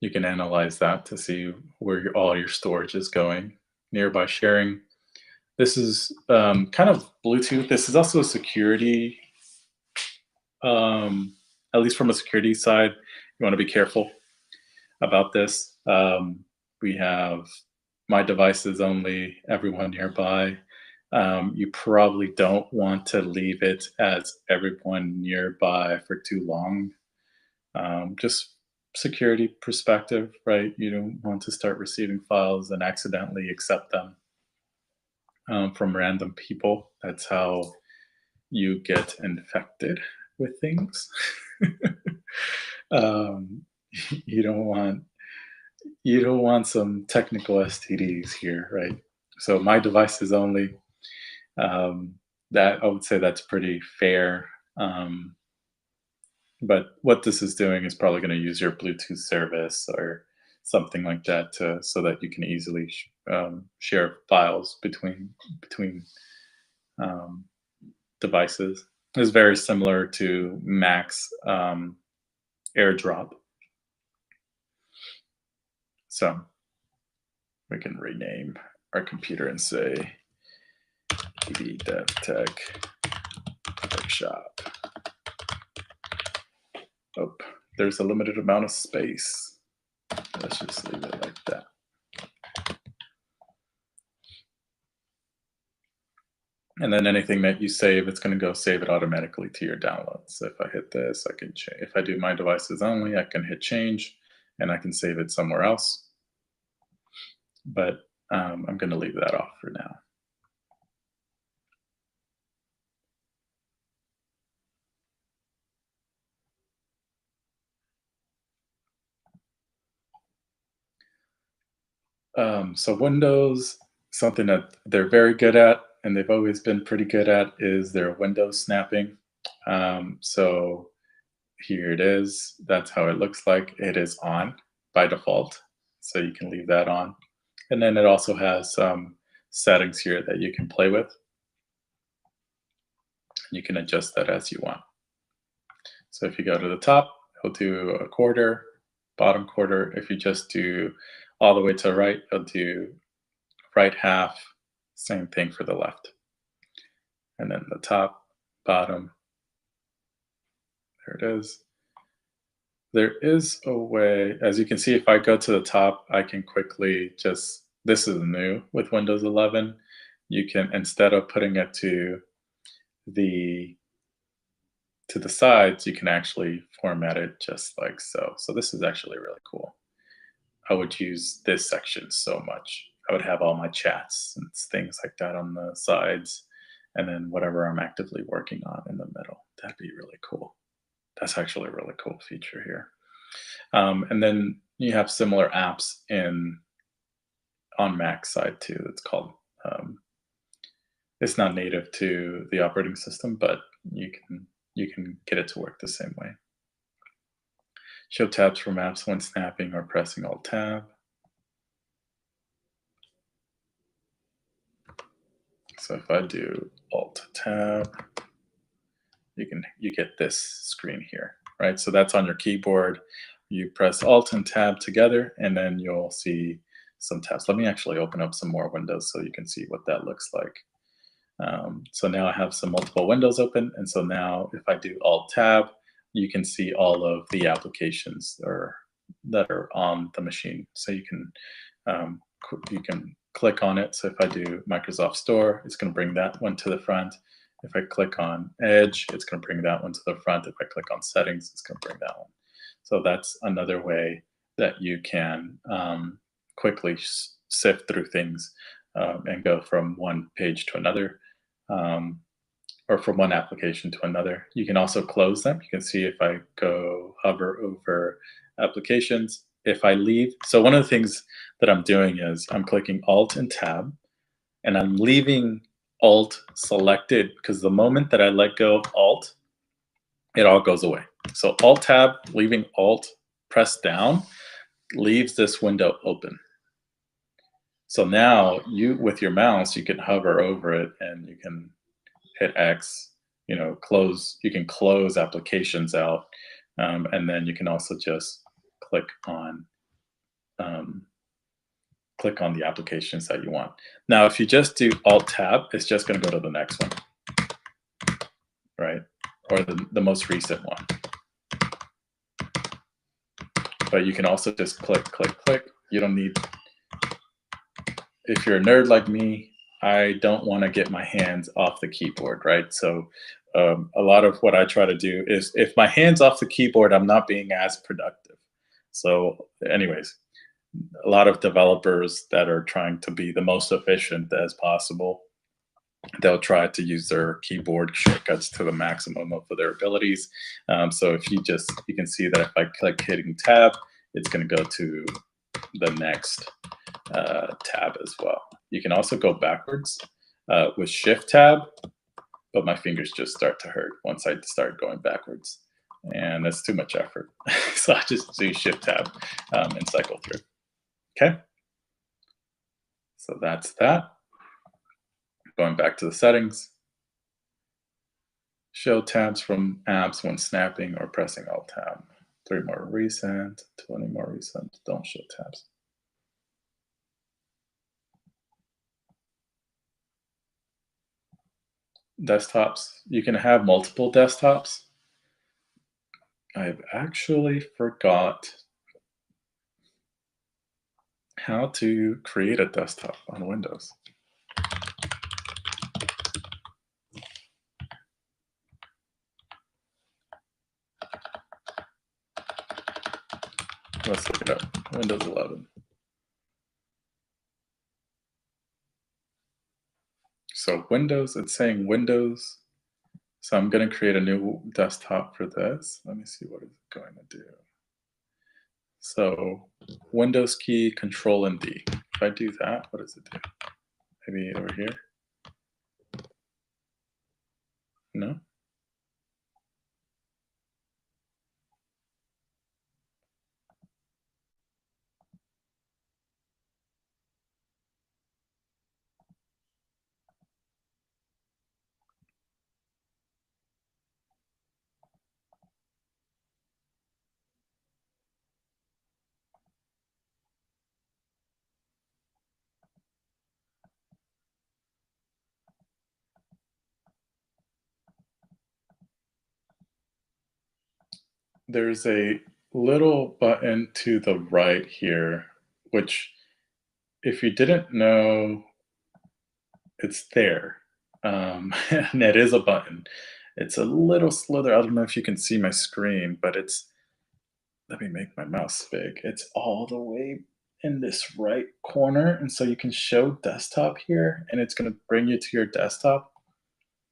You can analyze that to see where all your storage is going. Nearby sharing. This is kind of Bluetooth. This is also a security, at least from a security side. You want to be careful about this. We have my devices only, everyone nearby. You probably don't want to leave it as everyone nearby for too long. Just security perspective, right? You don't want to start receiving files and accidentally accept them from random people. That's how you get infected with things. um, you don't want some technical STDs here, right? So my device is only, that I would say that's pretty fair. Um, but what this is doing is probably going to use your Bluetooth service or something like that to, so that you can easily share files between um, devices. It's very similar to Mac's AirDrop. So we can rename our computer and say EB DevTech Workshop. Oh, there's a limited amount of space. Let's just leave it like that. And then anything that you save, it's going to go save it automatically to your downloads. So if I hit this, I can change. If I do my devices only, I can hit change and I can save it somewhere else. But I'm going to leave that off for now. So Windows, something that they're very good at, and they've always been pretty good at, is their window snapping. So here it is. That's how it looks like. It is on by default, so you can leave that on. And then it also has some settings here that you can play with. You can adjust that as you want. So if you go to the top, it'll do a quarter, bottom quarter. If you just do all the way to the right, it'll do right half, same thing for the left. And then the top, bottom, there it is. There is a way, as you can see, if I go to the top, I can quickly just, this is new with Windows 11, you can, instead of putting it to the sides, you can actually format it just like so. So this is actually really cool. I would use this section so much. I would have all my chats and things like that on the sides, and then whatever I'm actively working on in the middle. That'd be really cool. That's actually a really cool feature here. And then you have similar apps on Mac side too. It's called, it's not native to the operating system, but you can get it to work the same way. Show tabs for maps when snapping or pressing Alt-Tab. So if I do Alt-Tab, you get this screen here, right? So that's on your keyboard. You press Alt and Tab together, and then you'll see some tabs. Let me actually open up some more windows so you can see what that looks like. So now I have some multiple windows open, and so now if I do Alt-Tab, you can see all of the applications that are on the machine. So you can click on it. So if I do Microsoft Store, it's going to bring that one to the front. If I click on Edge, it's going to bring that one to the front. If I click on Settings, it's going to bring that one. So that's another way that you can quickly sift through things and go from one page to another, or from one application to another. You can also close them. You can see if I go hover over applications, if I leave. So one of the things that I'm doing is I'm clicking Alt and Tab, and I'm leaving Alt selected, because the moment that I let go of Alt, it all goes away. So Alt Tab, leaving Alt pressed down, leaves this window open. So now you, with your mouse, you can hover over it and you can hit X, close. You can close applications out, and then you can also just click on the applications that you want. Now, if you just do Alt Tab, it's just going to go to the next one, right? Or the most recent one. But you can also just click, click, click. You don't need, if you're a nerd like me, I don't want to get my hands off the keyboard, right? So a lot of what I try to do is, if my hand's off the keyboard, I'm not being as productive. So anyways, a lot of developers that are trying to be the most efficient as possible they'll try to use their keyboard shortcuts to the maximum of their abilities. So if you can see that if I click hitting tab, it's going to go to the next tab as well. You can also go backwards with shift tab, but my fingers just start to hurt once I start going backwards. And that's too much effort. So I just do shift tab and cycle through. Okay. So that's that. Going back to the settings. Show tabs from apps when snapping or pressing Alt tab. 3 more recent, 20 more recent. Don't show tabs. Desktops. You can have multiple desktops. I've actually forgot how to create a desktop on Windows. Let's look it up. Windows 11. So Windows, it's saying Windows. So I'm going to create a new desktop for this. Let me see what it's going to do. So Windows key, Control and D. If I do that, what does it do? Maybe over here? No? There's a little button to the right here, which if you didn't know, it's there. And it is a button. It's a little slither. I don't know if you can see my screen, but let me make my mouse big. It's all the way in this right corner. And so you can show desktop here, and it's going to bring you to your desktop.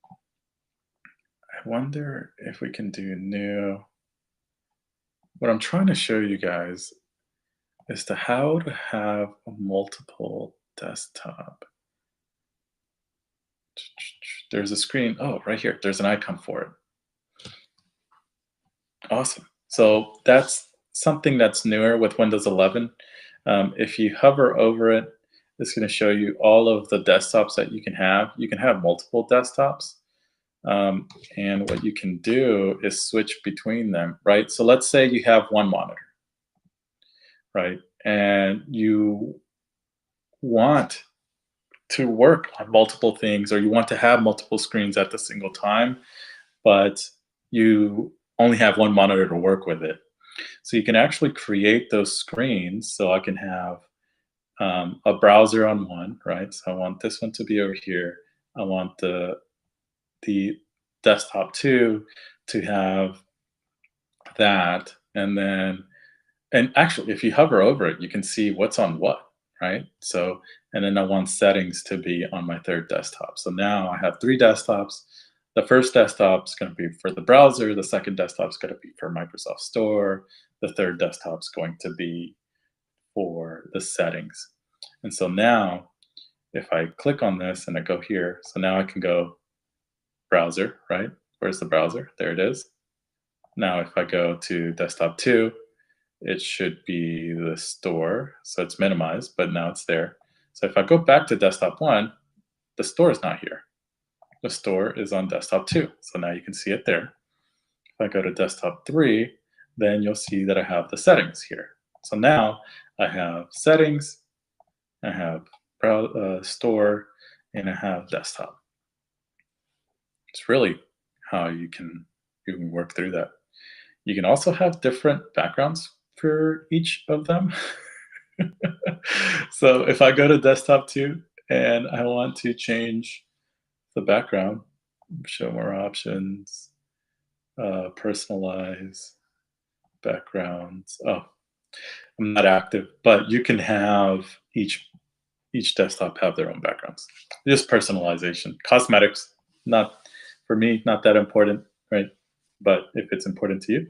I wonder if we can do new. What I'm trying to show you guys is how to have a multiple desktop. There's a screen. Oh, right here. There's an icon for it. Awesome. So that's something that's newer with Windows 11. If you hover over it, it's going to show you all of the desktops that you can have. You can have multiple desktops. And what you can do is switch between them, right? So let's say you have one monitor, right? And you want to work on multiple things, or you want to have multiple screens at the single time, but you only have one monitor to work with it. So you can actually create those screens. So I can have a browser on one, right? So I want this one to be over here. I want the desktop 2 to have that, and actually if you hover over it, you can see what's on what, right? So, and then I want settings to be on my third desktop. So now I have 3 desktops. The first desktop is going to be for the browser, the second desktop is going to be for Microsoft Store, the third desktop is going to be for the settings. And so now if I click on this and I go here, so now I can go browser, right? Where's the browser? There it is. Now if I go to desktop 2, it should be the store. So it's minimized, but now it's there. So if I go back to desktop 1, the store is not here. The store is on desktop 2. So now you can see it there. If I go to desktop 3, then you'll see that I have the settings here. So now I have settings, I have store, and I have desktop. It's really how you can work through that. You can also have different backgrounds for each of them. So if I go to desktop 2 and I want to change the background, show more options, personalize backgrounds. Oh, I'm not active, but you can have each each desktop have their own backgrounds. Just personalization. Cosmetics, not for me, not that important, right? But if it's important to you,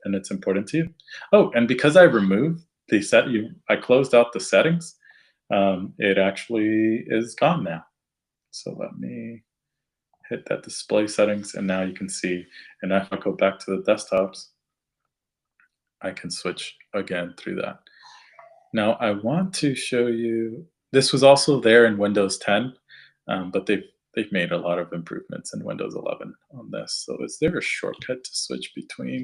then it's important to you. Oh, and because I removed I closed out the settings, it actually is gone now. So let me hit that display settings, and now you can see, and if I go back to the desktops, I can switch again through that. Now I want to show you, this was also there in Windows 10, but they've made a lot of improvements in Windows 11 on this. So is there a shortcut to switch between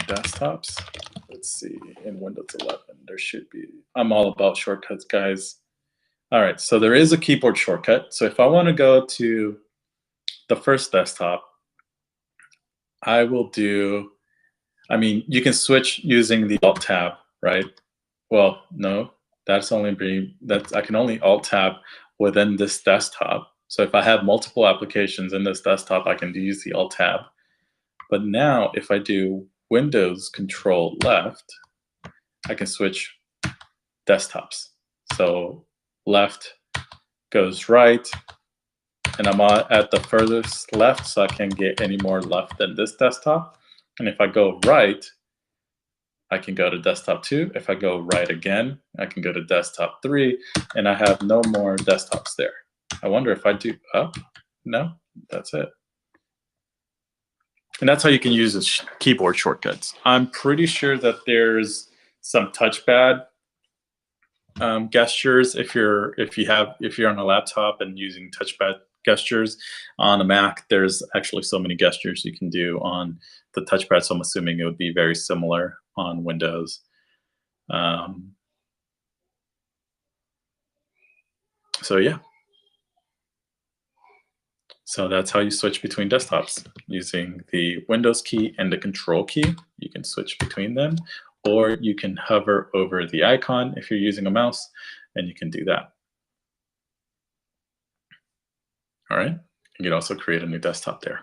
desktops? Let's see, in Windows 11, there should be, I'm all about shortcuts, guys. All right, so there is a keyboard shortcut. So if I want to go to the first desktop, I will do, I mean, you can switch using the Alt tab, right? Well, no, I can only Alt tab within this desktop. So if I have multiple applications in this desktop, I can use the Alt tab. But now if I do Windows Control Left, I can switch desktops. So left goes right, and I'm at the furthest left, so I can't get any more left than this desktop. And if I go right, I can go to desktop 2. If I go right again, I can go to desktop 3, and I have no more desktops there. I wonder if I do up. No, that's it. And that's how you can use the keyboard shortcuts. I'm pretty sure that there's some touchpad gestures if you're on a laptop and using touchpad gestures. On a Mac, there's actually so many gestures you can do on the touchpad, so I'm assuming it would be very similar on Windows. So yeah. So that's how you switch between desktops. Using the Windows key and the Control key, you can switch between them, or you can hover over the icon if you're using a mouse, and you can do that. All right. You can also create a new desktop there.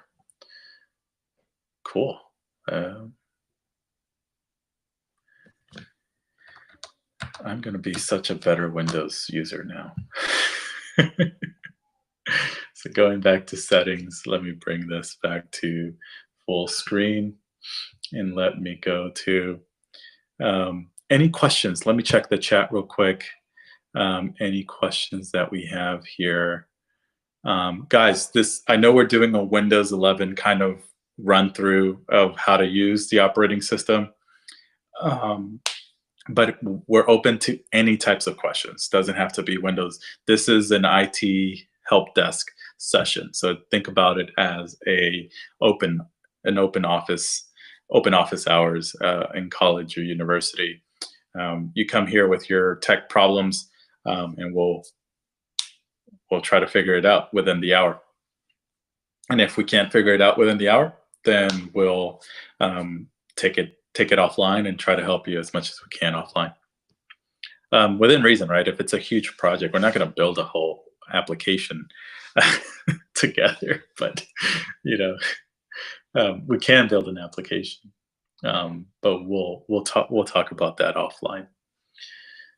Cool. I'm going to be such a better Windows user now. So going back to settings, let me bring this back to full screen, and let me go to any questions. Let me check the chat real quick. Any questions that we have here? Guys, I know we're doing a Windows 11 kind of run through of how to use the operating system. But we're open to any types of questions. Doesn't have to be Windows. This is an IT help desk session. So think about it as an open office hours in college or university. You come here with your tech problems, and we'll try to figure it out within the hour. And if we can't figure it out within the hour, then we'll take it offline and try to help you as much as we can offline. Within reason, right? If it's a huge project, we're not going to build a whole application together, but we can build an application. But we'll talk about that offline.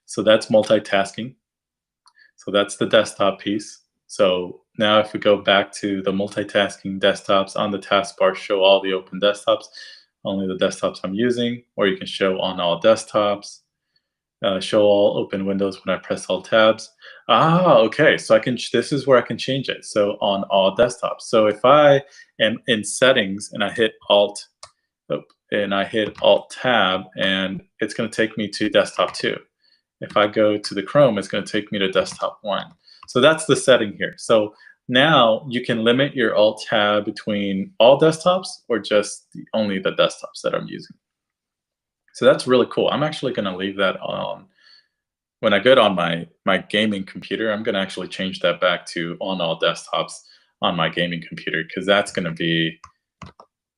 So that's multitasking. So that's the desktop piece. So now if we go back to the multitasking desktops, on the taskbar, show all the open desktops, only the desktops I'm using, or you can show on all desktops, show all open windows when I press all tabs. Okay, so this is where I can change it. So on all desktops. So if I am in settings and I hit Alt tab, and it's going to take me to desktop 2. If I go to the Chrome, it's going to take me to desktop 1. So that's the setting here. So now you can limit your Alt tab between all desktops or just only the desktops that I'm using. So that's really cool. I'm actually going to leave that on. When I go on my gaming computer, I'm going to actually change that back to on all desktops on my gaming computer, because that's going to be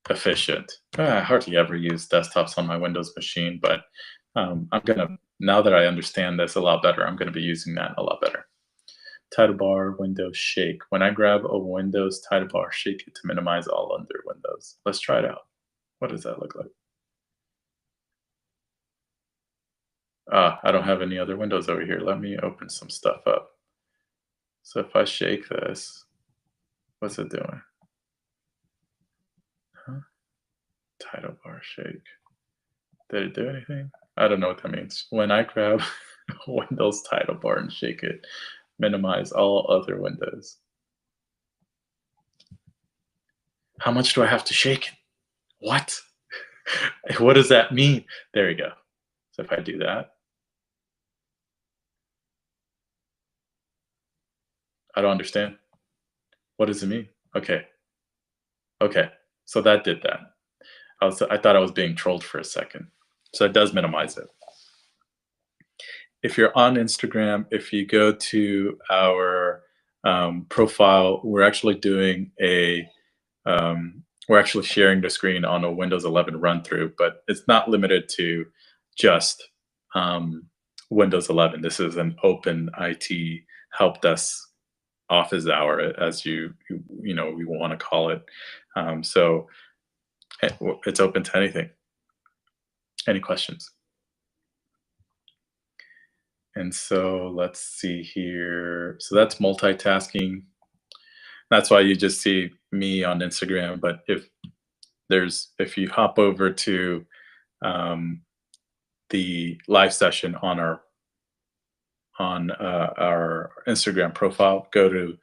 efficient. I hardly ever use desktops on my Windows machine, but now that I understand this a lot better, I'm going to be using that a lot better. Title bar, Windows shake. When I grab a Windows title bar, shake it to minimize all under windows. Let's try it out. What does that look like? I don't have any other windows over here. Let me open some stuff up. So if I shake this, what's it doing? Huh? Title bar shake. Did it do anything? I don't know what that means. When I grab Windows title bar and shake it, minimize all other windows. How much do I have to shake it? What? What does that mean? There you go. So if I do that, I don't understand. What does it mean? Okay. Okay. So that did that. I thought I was being trolled for a second. So it does minimize it. If you're on Instagram, if you go to our profile, we're actually sharing the screen on a Windows 11 run through, but it's not limited to just Windows 11. This is an open IT help desk office hour, as we want to call it. So it's open to anything. Any questions? And so let's see here. So that's multitasking. That's why you just see me on Instagram. But if you hop over to um, the live session on our Instagram profile, go to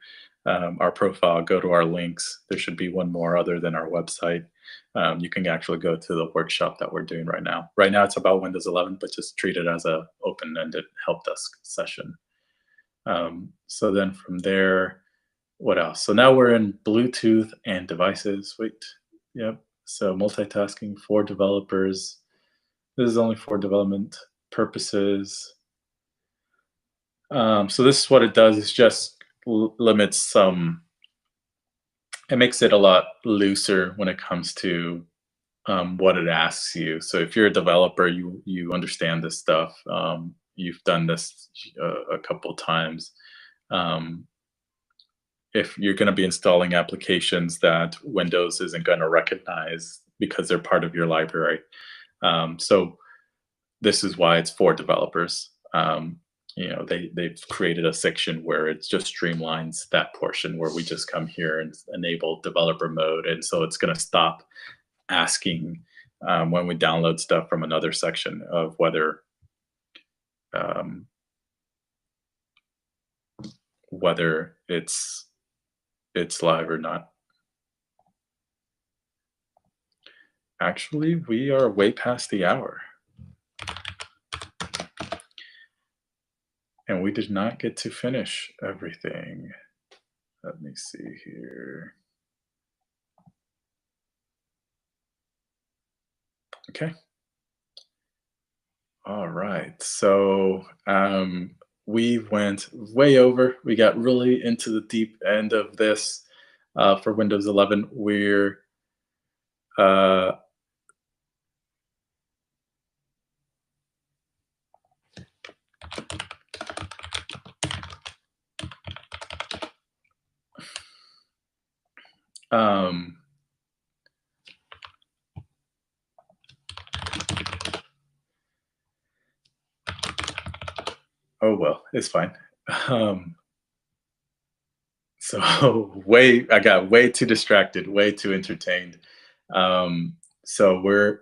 our profile, go to our links. There should be one more other than our website. You can actually go to the workshop that we're doing right now. Right now, it's about Windows 11, but just treat it as a open-ended help desk session. So then from there, what else? So now we're in Bluetooth and devices. Wait, yep. So multitasking for developers. This is only for development purposes. So this is what it does. Is just limits some. It makes it a lot looser when it comes to what it asks you. So if you're a developer, you understand this stuff. You've done this a couple times. Um, if you're going to be installing applications that Windows isn't going to recognize because they're part of your library, so this is why it's for developers. They've created a section where it just streamlines that portion where we just come here and enable developer mode, and so it's going to stop asking when we download stuff from another section of um, whether it's live or not. Actually, we are way past the hour. And we did not get to finish everything. Let me see here. Okay. All right. So we went way over. We got really into the deep end of this for Windows 11. We're uh, um, oh well, it's fine. Um, so I got way too distracted, way too entertained. So we're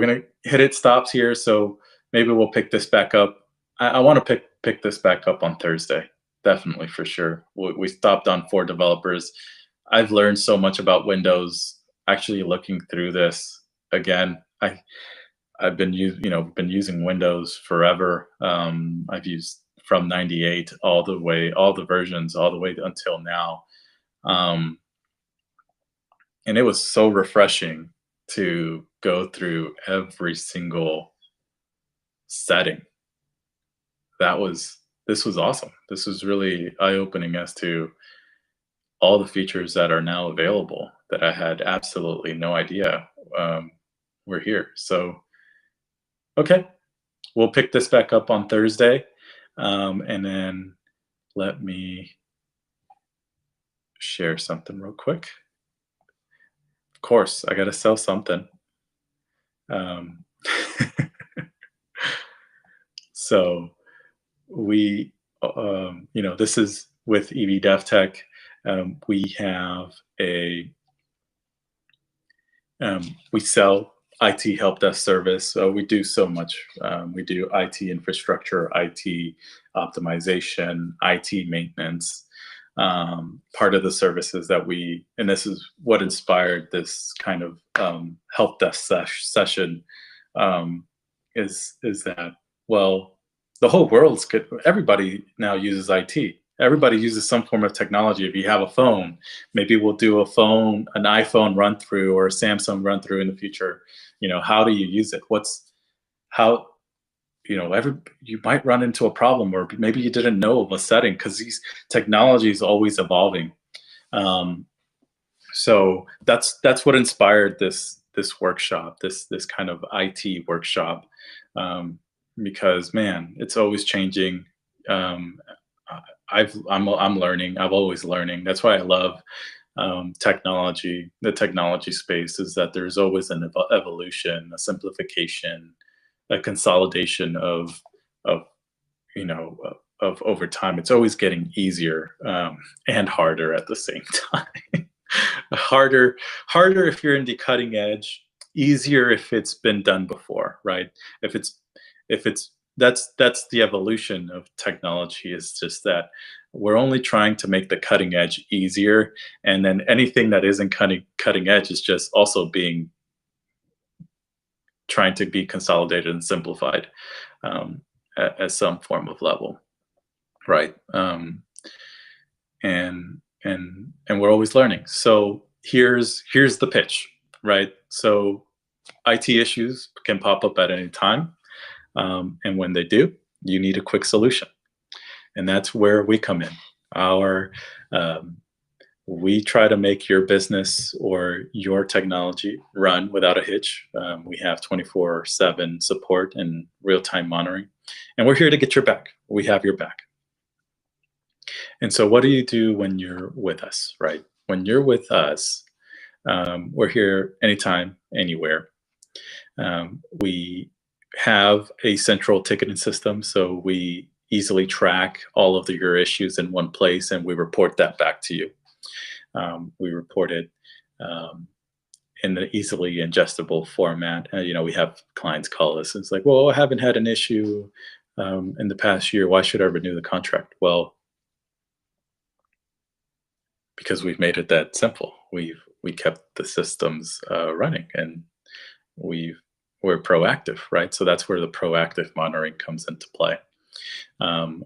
gonna hit it stops here. So maybe we'll pick this back up. I want to pick this back up on Thursday, definitely for sure. We stopped on for developers. I've learned so much about Windows actually looking through this again. I've been using Windows forever. I've used from 98 all the versions all the way until now. Um, and it was so refreshing to go through every single setting. This was awesome. This was really eye-opening as to all the features that are now available that I had absolutely no idea were here. So, okay, we'll pick this back up on Thursday. And then let me share something real quick. Of course, I got to sell something. Um, So we, this is with EB DevTech. We have we sell IT help desk service. So we do so much. We do IT infrastructure, IT optimization, IT maintenance. Part of the services that and this is what inspired this kind of help desk session, is that, well, the whole world's good. Everybody now uses IT. Everybody uses some form of technology. If you have a phone, maybe we'll do an iPhone run through or a Samsung run through in the future. How do you use it? How, you might run into a problem, or maybe you didn't know of a setting, because these technology is always evolving. So that's what inspired this workshop, this kind of IT workshop, because, man, it's always changing. I'm learning. I'm always learning. That's why I love technology. The technology space is that there's always an evolution, a simplification, a consolidation of you know of over time. It's always getting easier, and harder at the same time. harder if you're in the cutting edge, easier if it's been done before, right? If it's that's the evolution of technology, is just that we're only trying to make the cutting edge easier, and then anything that isn't cutting edge is just also trying to be consolidated and simplified, at some form of level, right? And we're always learning. So here's the pitch, right? So IT issues can pop up at any time, and when they do, you need a quick solution, and that's where we come in. We try to make your business or your technology run without a hitch. We have 24/7 support and real-time monitoring, and we're here to get your back. We have your back. And so what do you do when you're with us, right? When you're with us, we're here anytime, anywhere. We have a central ticketing system, so we easily track all of your issues in one place, and we report that back to you. We report it in an easily ingestible format. We have clients call us, and it's like, well, I haven't had an issue in the past year. Why should I renew the contract? Well, because we've made it that simple. We kept the systems running, and we're proactive, right? So that's where the proactive monitoring comes into play.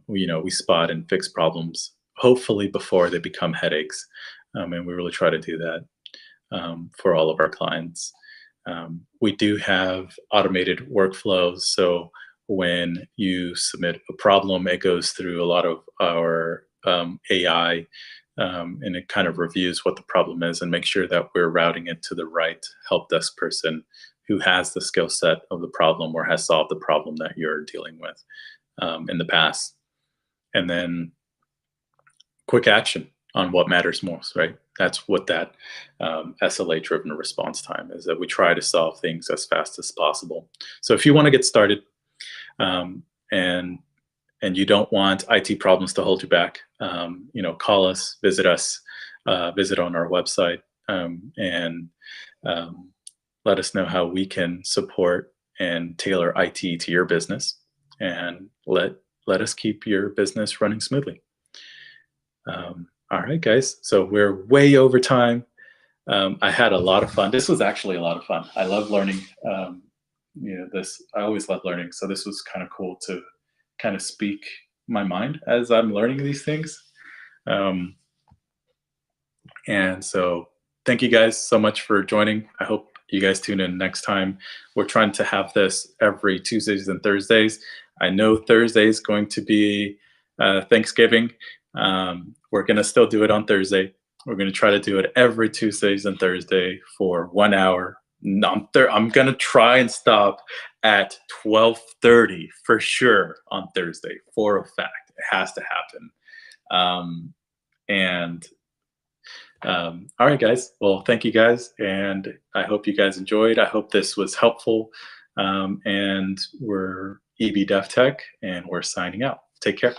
We spot and fix problems, hopefully before they become headaches, and we really try to do that for all of our clients. We do have automated workflows, so when you submit a problem, it goes through a lot of our AI, and it kind of reviews what the problem is and makes sure that we're routing it to the right help desk person who has the skill set of the problem or has solved the problem that you're dealing with in the past. And then quick action on what matters most, right? That's what that SLA-driven response time is, that we try to solve things as fast as possible. So if you want to get started, and you don't want IT problems to hold you back, call us, visit us, visit on our website, and let us know how we can support and tailor IT to your business, and let us keep your business running smoothly. All right, guys. So we're way over time. I had a lot of fun. This was actually a lot of fun. I love learning. I always love learning. So this was kind of cool to kind of speak my mind as I'm learning these things. And so thank you guys so much for joining. I hope you guys tune in next time. We're trying to have this every Tuesdays and Thursdays. I know Thursday is going to be Thanksgiving. We're going to still do it on Thursday. We're going to try to do it every Tuesdays and Thursday for 1 hour. I'm going to try and stop at 12:30 for sure on Thursday, for a fact. It has to happen. All right, guys. Well, thank you guys. And I hope you guys enjoyed. I hope this was helpful. And we're EB DevTech, and we're signing out. Take care.